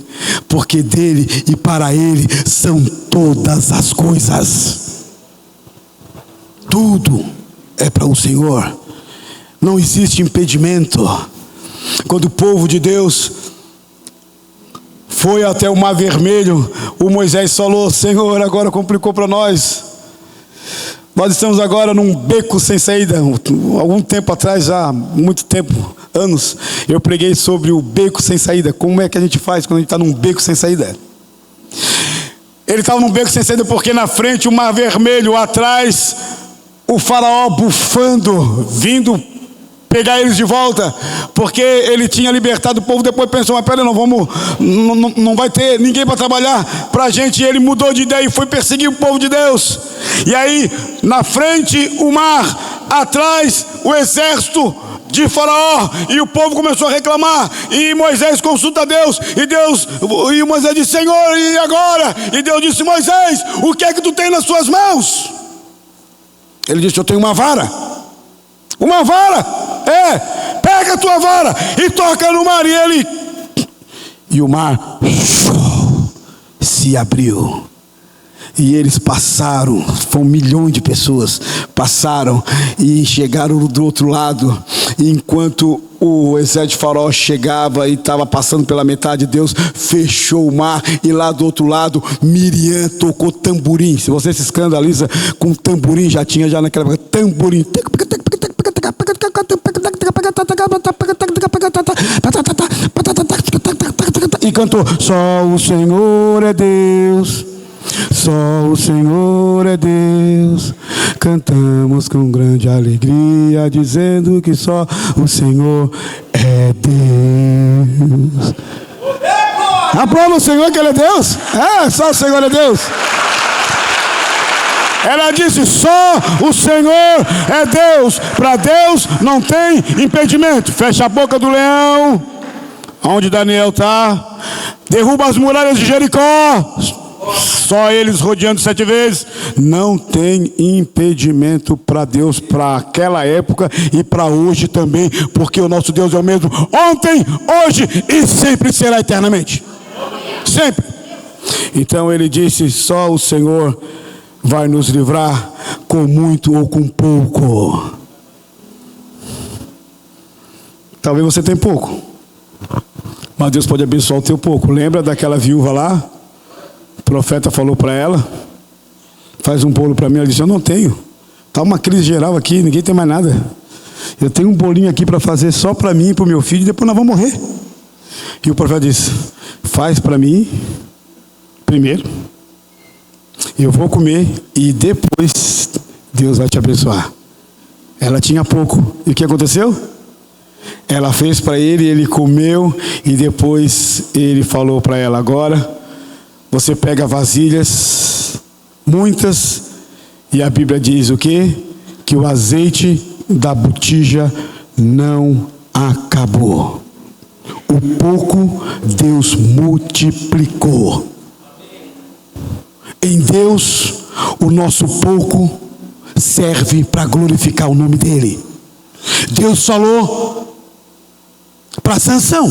porque dele e para ele são todas as coisas. Tudo é para o Senhor. Não existe impedimento. Quando o povo de Deus foi até o Mar Vermelho, o Moisés falou: Senhor, agora complicou para nós. Nós estamos agora num beco sem saída. Algum tempo atrás, já muito tempo, anos, eu preguei sobre o beco sem saída. Como é que a gente faz quando a gente está num beco sem saída? Ele estava num beco sem saída porque na frente o Mar Vermelho, atrás o faraó bufando, vindo pegar eles de volta, porque ele tinha libertado o povo. Depois pensou, mas pera, não vai ter ninguém para trabalhar para a gente. E ele mudou de ideia e foi perseguir o povo de Deus. E aí, na frente o mar, atrás o exército de Faraó, e o povo começou a reclamar, e Moisés consulta Deus, e Moisés disse, Senhor, e agora? E Deus disse, Moisés, o que é que tu tem nas suas mãos? Ele disse, eu tenho uma vara. Uma vara? Pega a tua vara e toca no mar. E o mar se abriu. E eles passaram, foi 1 milhão de pessoas, passaram e chegaram do outro lado. E enquanto o exército de Faraó chegava e estava passando pela metade, Deus fechou o mar. E lá do outro lado, Miriam tocou tamborim. Se você se escandaliza com tamborim, já naquela época, tamborim. E cantou, só o Senhor é Deus. Só o Senhor é Deus. Cantamos com grande alegria, dizendo que só o Senhor é Deus. Aprova o Senhor que Ele é Deus? Só o Senhor é Deus. Ela disse, só o Senhor é Deus. Para Deus não tem impedimento. Fecha a boca do leão, onde Daniel está. Derruba as muralhas de Jericó. Só eles rodeando 7 vezes. Não tem impedimento para Deus, para aquela época e para hoje também, porque o nosso Deus é o mesmo ontem, hoje e sempre será eternamente. Sempre. Então ele disse, só o Senhor vai nos livrar, com muito ou com pouco. Talvez você tenha pouco, mas Deus pode abençoar o teu pouco. Lembra daquela viúva lá? O profeta falou para ela, faz um bolo para mim. Ela disse, eu não tenho, está uma crise geral aqui, ninguém tem mais nada. Eu tenho um bolinho aqui para fazer só para mim e para o meu filho, depois nós vamos morrer. E o profeta disse, faz para mim primeiro, eu vou comer e depois Deus vai te abençoar. Ela tinha pouco, e o que aconteceu? Ela fez para ele, ele comeu, e depois ele falou para ela, agora você pega vasilhas, muitas, e a Bíblia diz o quê? Que o azeite da botija não acabou. O pouco Deus multiplicou. Em Deus, o nosso pouco serve para glorificar o nome dEle. Deus falou para Sansão,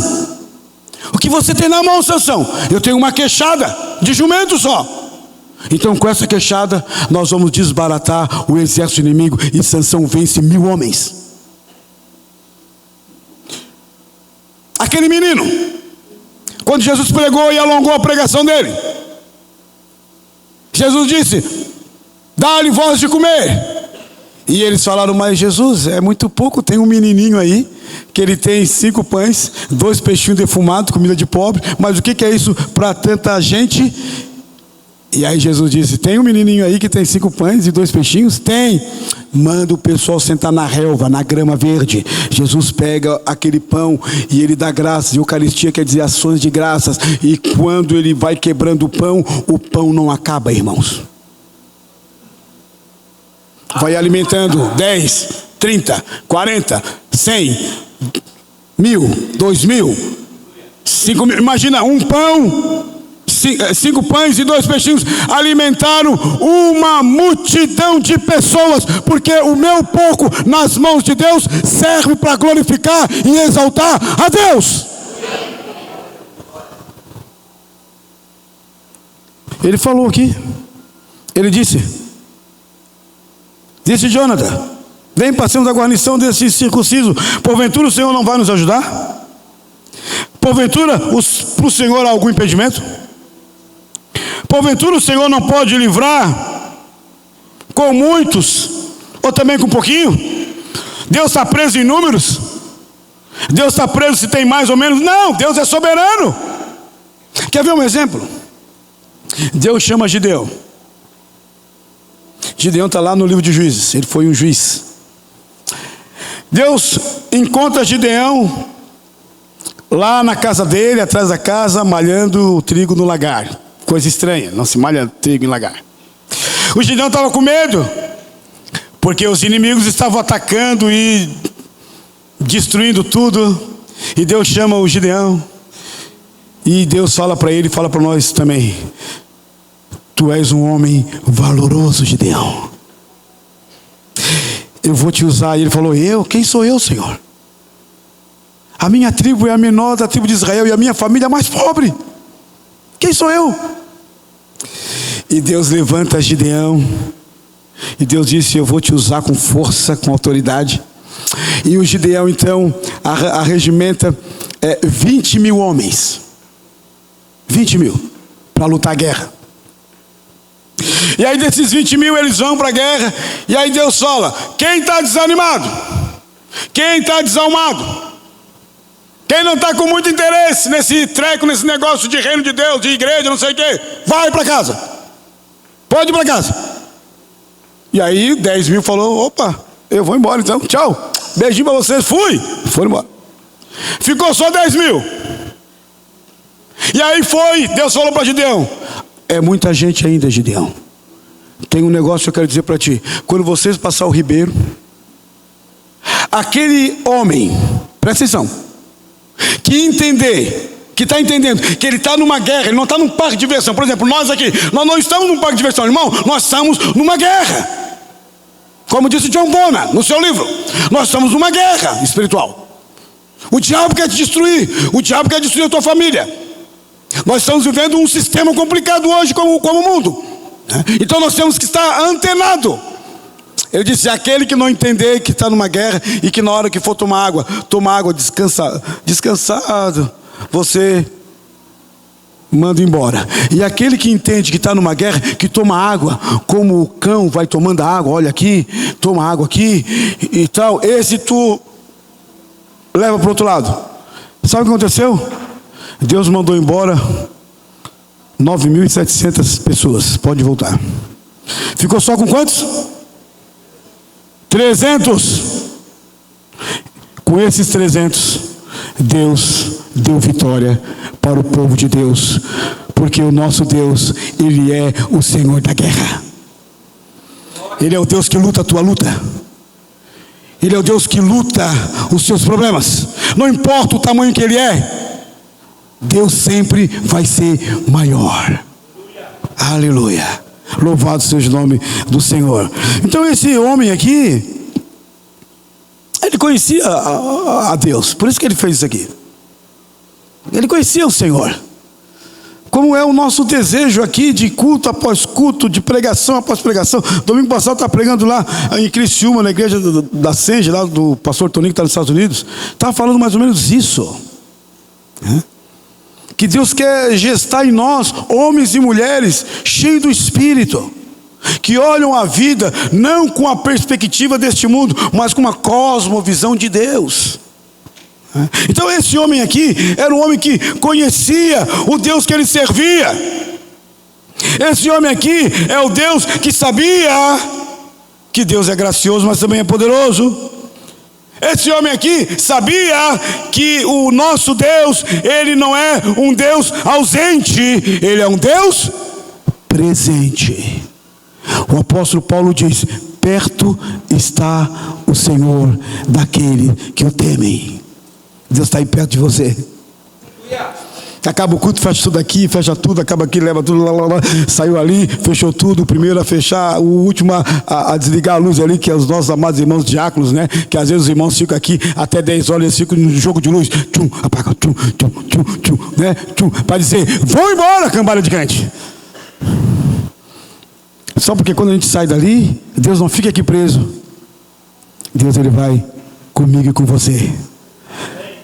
o que você tem na mão, Sansão? Eu tenho uma queixada de jumento só. Então com essa queixada nós vamos desbaratar o exército inimigo. E Sansão vence 1000 homens. Aquele menino, quando Jesus pregou e alongou a pregação dele, Jesus disse, dá-lhe voz de comer. E eles falaram, mas Jesus, é muito pouco, tem um menininho aí, que ele tem 5 pães, 2 peixinhos defumados, comida de pobre, mas o que é isso para tanta gente? E aí Jesus disse, tem um menininho aí que tem 5 pães e 2 peixinhos? Tem. Manda o pessoal sentar na relva, na grama verde. Jesus pega aquele pão e ele dá graças. Eucaristia quer dizer ações de graças. E quando ele vai quebrando o pão não acaba, irmãos. Vai alimentando 10, 30, 40, 100, 1000, 2000, 5000. Imagina, um pão, 5 pães e 2 peixinhos alimentaram uma multidão de pessoas, porque o meu pouco nas mãos de Deus serve para glorificar e exaltar a Deus. Ele falou aqui, ele disse Jonathan, vem, passemos a guarnição desse circunciso. Porventura o Senhor não vai nos ajudar? Porventura para o Senhor há algum impedimento? Porventura o Senhor não pode livrar com muitos, ou também com pouquinho? Deus está preso em números? Deus está preso se tem mais ou menos? Não, Deus é soberano. Quer ver um exemplo? Deus chama Gideão. Gideão está lá no livro de Juízes, ele foi um juiz. Deus encontra Gideão lá na casa dele, atrás da casa, malhando o trigo no lagar. Coisa estranha, não se malha trigo em lagar. O Gideão estava com medo, porque os inimigos estavam atacando e destruindo tudo. E Deus chama o Gideão, e Deus fala para ele, fala para nós também: tu és um homem valoroso, Gideão. Eu vou te usar. E ele falou: eu? Quem sou eu, Senhor? A minha tribo é a menor da tribo de Israel, e a minha família é a mais pobre. Quem sou eu? E Deus levanta Gideão, e Deus disse: eu vou te usar com força, com autoridade. E o Gideão então arregimenta 20 mil homens, 20 mil, para lutar a guerra. E aí desses 20 mil eles vão para a guerra. E aí Deus fala: quem está desanimado? Quem está desalmado? Quem não está com muito interesse nesse treco, nesse negócio de reino de Deus, de igreja, não sei o quê, vai para casa. Pode ir para casa. E aí 10 mil falou: opa, eu vou embora então, tchau, beijinho para vocês, fui. Foram embora. Ficou só 10 mil. E aí Deus falou para Gideão: é muita gente ainda, Gideão. Tem um negócio que eu quero dizer para ti. Quando vocês passar o ribeiro, aquele homem, presta atenção, que entender, que está entendendo que ele está numa guerra, ele não está num parque de diversão. Por exemplo, nós aqui, nós não estamos num parque de diversão, irmão, nós estamos numa guerra. Como disse John Bonham no seu livro, nós estamos numa guerra espiritual. O diabo quer te destruir, o diabo quer destruir a tua família. Nós estamos vivendo um sistema complicado hoje como o mundo. Então nós temos que estar antenado. Ele disse: aquele que não entender que está numa guerra, e que na hora que for tomar água descansado, você manda embora. E aquele que entende que está numa guerra, que toma água, como o cão vai tomando água, olha aqui, toma água aqui e tal, esse tu leva para o outro lado. Sabe o que aconteceu? Deus mandou embora 9.700 pessoas. Pode voltar. Ficou só com quantos? 300. Com esses 300, Deus deu vitória para o povo de Deus, porque o nosso Deus, Ele é o Senhor da guerra. Ele é o Deus que luta a tua luta. Ele é o Deus que luta os seus problemas. Não importa o tamanho que Ele é, Deus sempre vai ser maior. Aleluia. Louvado seja o nome do Senhor. Então esse homem aqui, ele conhecia a Deus. Por isso que ele fez isso aqui. Ele conhecia o Senhor. Como é o nosso desejo aqui de culto após culto, de pregação após pregação. Domingo passado eu estava pregando lá em Criciúma, na igreja da Senge, lá do pastor Toninho, que está nos Estados Unidos. Estava falando mais ou menos isso. Que Deus quer gestar em nós homens e mulheres cheios do Espírito, que olham a vida não com a perspectiva deste mundo, mas com uma cosmovisão de Deus. Então esse homem aqui era um homem que conhecia o Deus que ele servia. Esse homem aqui é o Deus que sabia que Deus é gracioso, mas também é poderoso. Esse homem aqui sabia que o nosso Deus, Ele não é um Deus ausente, Ele é um Deus presente. O apóstolo Paulo diz: perto está o Senhor daquele que o temem. Deus está aí perto de você. Acaba o culto, fecha tudo aqui, fecha tudo, acaba aqui, leva tudo, saiu ali, fechou tudo, o primeiro a fechar, o último a desligar a luz ali, que é os nossos amados irmãos diáconos, né? Que às vezes os irmãos ficam aqui até 10 horas, eles ficam no jogo de luz, apaga, né? Para dizer: vão embora, cambada de crente. Só porque quando a gente sai dali, Deus não fica aqui preso. Deus, Ele vai comigo e com você.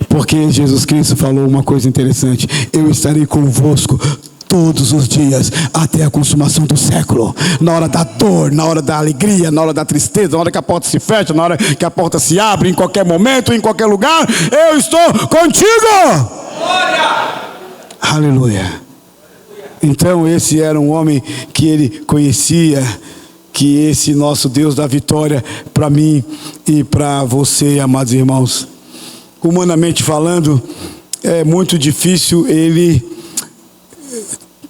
Porque Jesus Cristo falou uma coisa interessante: eu estarei convosco todos os dias até a consumação do século. Na hora da dor, na hora da alegria, na hora da tristeza, na hora que a porta se fecha, na hora que a porta se abre, em qualquer momento, em qualquer lugar, eu estou contigo. Glória! Aleluia. Então esse era um homem que ele conhecia que esse nosso Deus dá vitória para mim e para você, amados irmãos. Humanamente falando, é muito difícil ele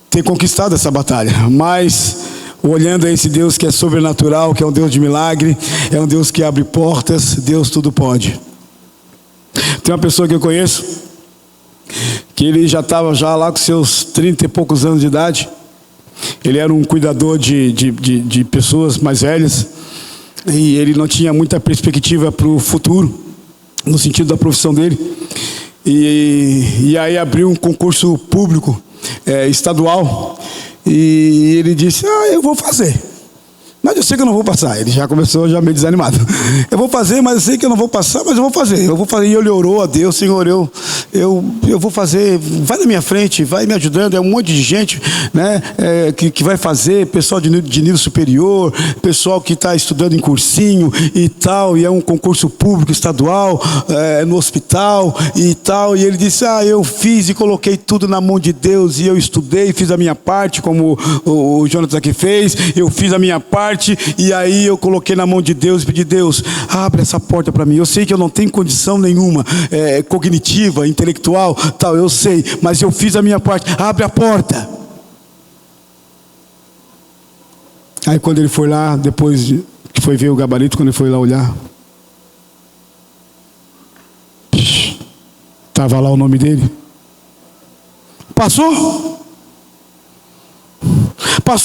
ter conquistado essa batalha, mas olhando a esse Deus que é sobrenatural, que é um Deus de milagre, é um Deus que abre portas, Deus tudo pode. Tem uma pessoa que eu conheço, que ele já estava lá com seus 30 e poucos anos de idade. Ele era um cuidador de pessoas mais velhas, e ele não tinha muita perspectiva para o futuro, no sentido da profissão dele. E aí abriu um concurso público estadual, e ele disse: eu vou fazer, mas eu sei que eu não vou passar. Ele já começou meio desanimado. Eu vou fazer, mas eu sei que eu não vou passar, mas eu vou fazer. E ele orou a Deus: Senhor, eu vou fazer, vai na minha frente, vai me ajudando. É um monte de gente, né, que vai fazer, pessoal de nível superior, pessoal que está estudando em cursinho e tal, e é um concurso público estadual, no hospital e tal. E ele disse: eu fiz e coloquei tudo na mão de Deus, e eu estudei, fiz a minha parte, como o Jonathan aqui fez. Eu fiz a minha parte, e aí eu coloquei na mão de Deus e pedi: Deus, abre essa porta para mim. Eu sei que eu não tenho condição nenhuma cognitiva, intelectual, tal, eu sei, mas eu fiz a minha parte, abre a porta. Aí quando ele foi lá, depois que foi ver o gabarito, quando ele foi lá olhar, estava lá o nome dele. Passou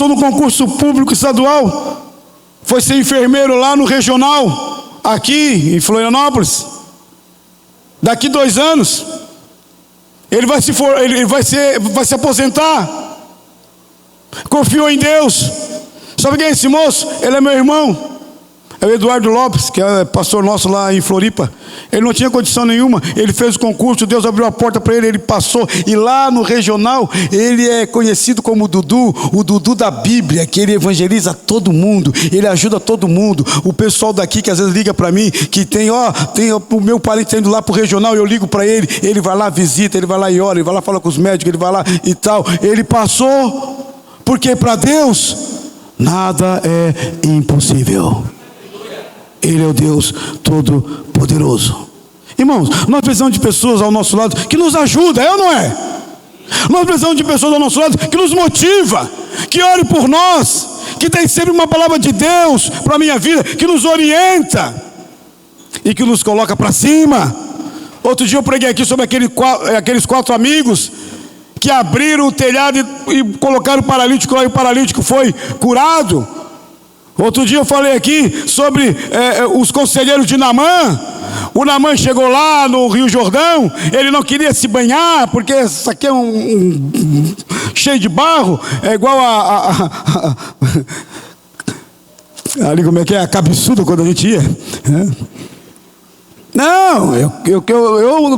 no concurso público estadual, foi ser enfermeiro lá no regional, aqui em Florianópolis. Daqui 2 anos, ele vai se aposentar. Confiou em Deus. Sabe quem é esse moço? Ele é meu irmão. É o Eduardo Lopes, que é pastor nosso lá em Floripa. Ele não tinha condição nenhuma, ele fez o concurso, Deus abriu a porta para ele, ele passou. E lá no regional, ele é conhecido como o Dudu da Bíblia, que ele evangeliza todo mundo, ele ajuda todo mundo. O pessoal daqui que às vezes liga para mim, que tem o meu parente indo lá para o regional, eu ligo para ele, ele vai lá, visita, ele vai lá e ora, ele vai lá, fala com os médicos, ele vai lá e tal. Ele passou, porque para Deus nada é impossível. Ele é o Deus Todo-Poderoso. Irmãos, nós precisamos de pessoas ao nosso lado que nos ajudam, ou não é? Nós precisamos de pessoas ao nosso lado que nos motiva, que ore por nós, que tem sempre uma palavra de Deus para a minha vida, que nos orienta e que nos coloca para cima. Outro dia eu preguei aqui sobre aqueles 4 amigos que abriram o telhado e colocaram o paralítico lá, e o paralítico foi curado. Outro dia eu falei aqui sobre os conselheiros de Naamã. O Naamã chegou lá no Rio Jordão, ele não queria se banhar, porque isso aqui é cheio de barro, é igual ali como é que é, a cabeçuda quando a gente ia. Não, eu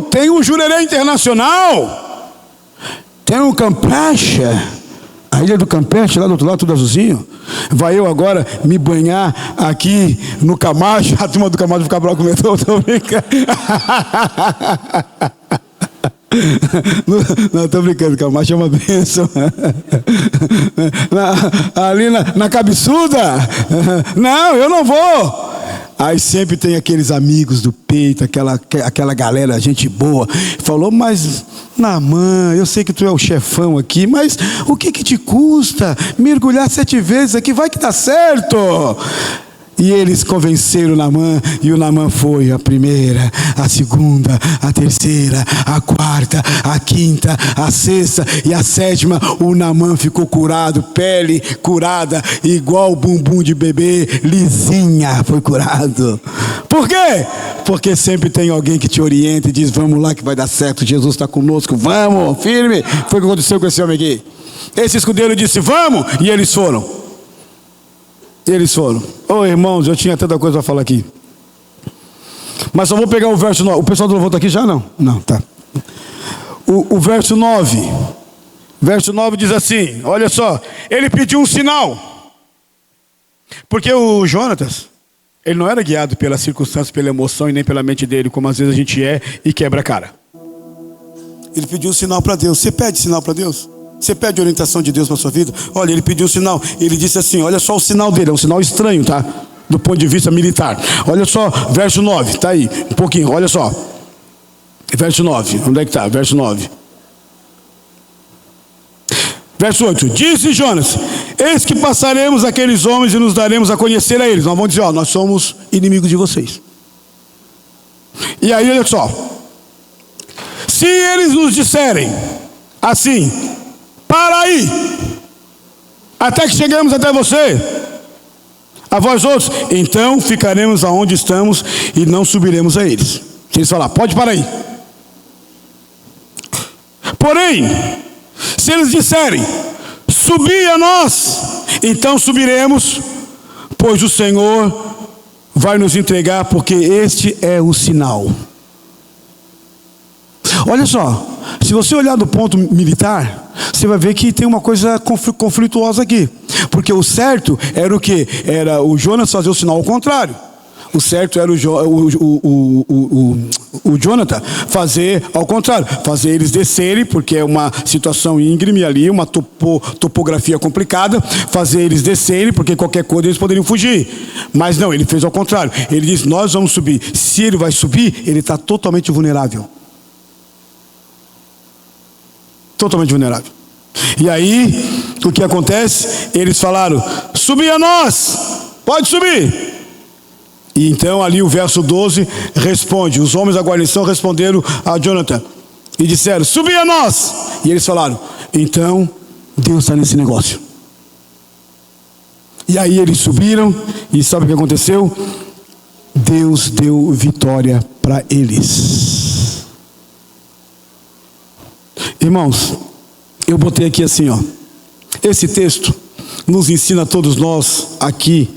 tenho o Jurerê Internacional, tenho o Campeche, a ilha do Campeche, lá do outro lado, tudo azulzinho. Vai eu agora me banhar aqui no Camacho, a turma do Camacho ficar brava comigo, tô brincando. Não, tô brincando, Camacho é uma bênção. Ali na cabeçuda, não, eu não vou. Aí sempre tem aqueles amigos do peito, aquela galera, gente boa. Falou: mas Naamã, eu sei que tu é o chefão aqui, mas o que te custa mergulhar 7 vezes aqui? Vai que dá certo. E eles convenceram o Naamã, e o Naamã foi a primeira, a segunda, a terceira, a quarta, a quinta, a sexta e a 7ª. O Naamã ficou curado, pele curada, igual bumbum de bebê, lisinha, foi curado. Por quê? Porque sempre tem alguém que te orienta e diz: vamos lá que vai dar certo, Jesus está conosco, vamos, firme. Foi o que aconteceu com esse homem aqui. Esse escudeiro disse: vamos, e eles foram. Irmãos, eu tinha tanta coisa para falar aqui, mas só vou pegar o verso 9. O pessoal do louvor está aqui já? Não, tá. O verso 9. Verso 9 diz assim: olha só, ele pediu um sinal, porque o Jonatas, ele não era guiado pelas circunstâncias, pela emoção e nem pela mente dele, como às vezes a gente é e quebra a cara. Ele pediu um sinal para Deus. Você pede sinal para Deus? Você pede orientação de Deus para a sua vida? Olha, ele pediu um sinal. Ele disse assim, olha só o sinal dele. É um sinal estranho, tá? Do ponto de vista militar. Olha só, verso 9. Está aí, um pouquinho, olha só. Verso 9. Onde é que está? Verso 9. Verso 8. Disse Jonas, eis que passaremos aqueles homens e nos daremos a conhecer a eles. Nós vamos dizer, ó, nós somos inimigos de vocês. E aí, olha só. Se eles nos disserem assim, para aí, até que chegamos até você, a vós outros, então ficaremos aonde estamos e não subiremos a eles. Se eles falar, pode parar aí. Porém, se eles disserem, subi a nós, então subiremos, pois o Senhor vai nos entregar, porque este é o sinal. Olha só, se você olhar do ponto militar, você vai ver que tem uma coisa conflituosa aqui. Porque o certo era o quê? Era o Jonas fazer o sinal ao contrário. O certo era o Jonathan fazer ao contrário, fazer eles descerem, porque é uma situação íngreme ali, uma topografia complicada, fazer eles descerem, porque qualquer coisa eles poderiam fugir. Mas não, ele fez ao contrário. Ele disse, nós vamos subir. Se ele vai subir, ele está totalmente vulnerável. Totalmente vulnerável. E aí, o que acontece? Eles falaram, subi a nós, pode subir. E então ali o verso 12 responde, os homens da guarnição responderam a Jonathan e disseram, subi a nós. E eles falaram, então Deus está nesse negócio. E aí eles subiram e sabe o que aconteceu? Deus deu vitória para eles. Irmãos, eu botei aqui assim, ó. Esse texto nos ensina a todos nós aqui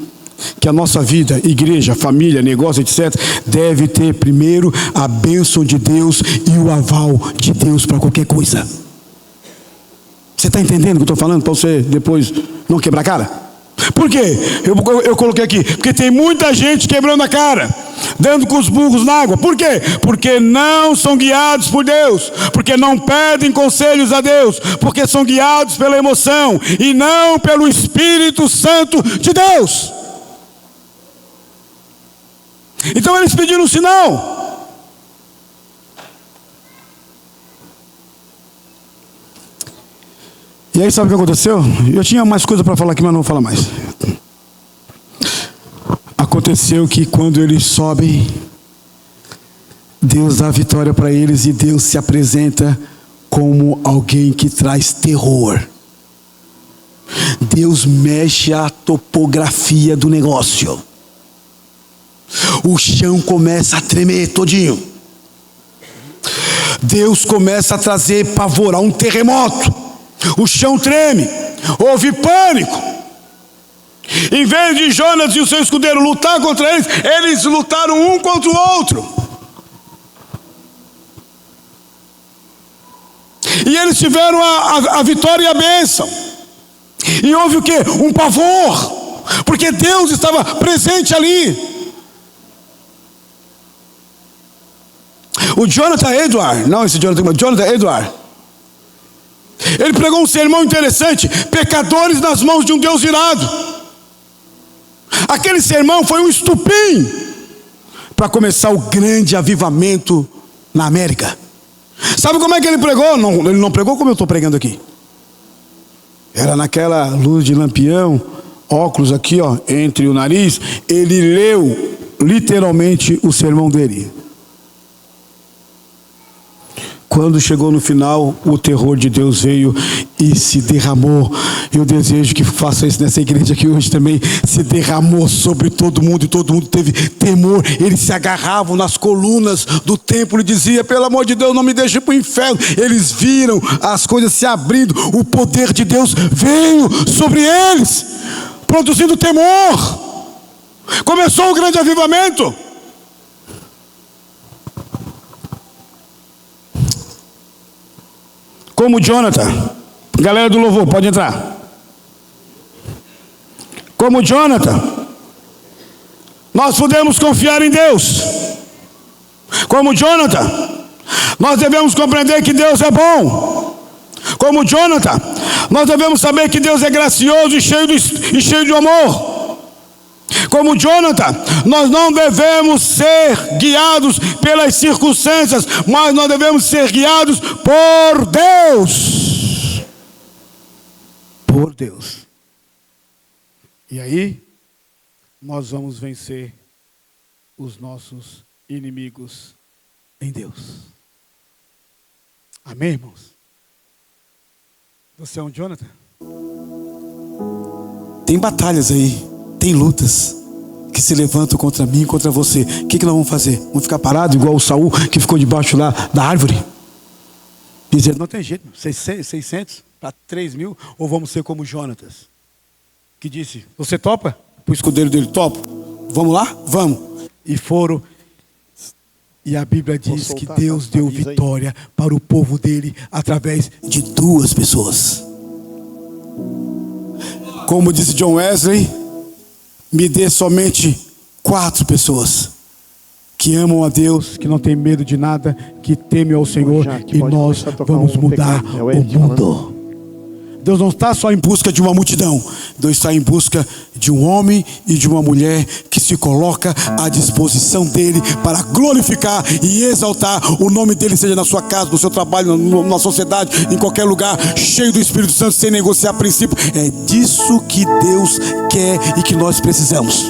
que a nossa vida, igreja, família, negócio, etc., deve ter primeiro a bênção de Deus e o aval de Deus para qualquer coisa. Você está entendendo o que eu estou falando? Para você depois não quebrar a cara? Por quê? Eu coloquei aqui, porque tem muita gente quebrando a cara, dando com os burros na água. Por quê? Porque não são guiados por Deus, porque não pedem conselhos a Deus, porque são guiados pela emoção e não pelo Espírito Santo de Deus. Então eles pediram um sinal. E aí sabe o que aconteceu? Eu tinha mais coisa para falar aqui, mas não vou falar mais. Aconteceu que quando eles sobem, Deus dá vitória para eles e Deus se apresenta como alguém que traz terror. Deus mexe a topografia do negócio. O chão começa a tremer todinho. Deus começa a trazer pavor, a um terremoto. O chão treme, houve pânico. Em vez de Jonas e o seu escudeiro lutar contra eles, eles lutaram um contra o outro. E eles tiveram a vitória e a bênção. E houve o quê? Um pavor, porque Deus estava presente ali. O Jonathan Edwards, não esse Jonathan, mas Jonathan Edwards, ele pregou um sermão interessante, pecadores nas mãos de um Deus irado. Aquele sermão foi um estupim para começar o grande avivamento na América. Sabe como é que ele pregou? Não, ele não pregou como eu estou pregando aqui. Era naquela luz de lampião, óculos aqui, ó, entre o nariz. Ele leu literalmente o sermão dele. Quando chegou no final, o terror de Deus veio e se derramou. Eu desejo que faça isso nessa igreja aqui hoje também. Se derramou sobre todo mundo e todo mundo teve temor. Eles se agarravam nas colunas do templo e diziam, pelo amor de Deus, não me deixe para o inferno. Eles viram as coisas se abrindo. O poder de Deus veio sobre eles, produzindo temor. Começou o grande avivamento. Como Jonathan, galera do louvor, pode entrar. Como Jonathan, nós podemos confiar em Deus. Como Jonathan, nós devemos compreender que Deus é bom. Como Jonathan, Nós devemos saber que Deus é gracioso e cheio de amor. Como Jonathan, nós não devemos ser guiados pelas circunstâncias, mas nós devemos ser guiados por Deus. Por Deus. E aí, nós vamos vencer os nossos inimigos em Deus. Amém, irmãos? Você é um Jonathan? Tem batalhas aí, tem lutas que se levantam contra mim e contra você. O que nós vamos fazer? Vamos ficar parados igual o Saul que ficou debaixo lá da árvore? Dizendo, não tem jeito, 600 para 3.000, ou vamos ser como Jonatas, que disse, você topa? O escudeiro dele, topa. Vamos lá? Vamos. E foram. E a Bíblia diz que Deus deu vitória para o povo dele através de 2 pessoas. Como disse John Wesley, me dê somente 4 pessoas que amam a Deus, que não tem medo de nada, que temem ao Senhor, e nós vamos mudar o mundo. Deus não está só em busca de uma multidão. Deus está em busca de um homem e de uma mulher que se coloca à disposição dele para glorificar e exaltar o nome dele, seja na sua casa, no seu trabalho, na sociedade, em qualquer lugar, cheio do Espírito Santo, sem negociar princípio. É disso que Deus quer e que nós precisamos.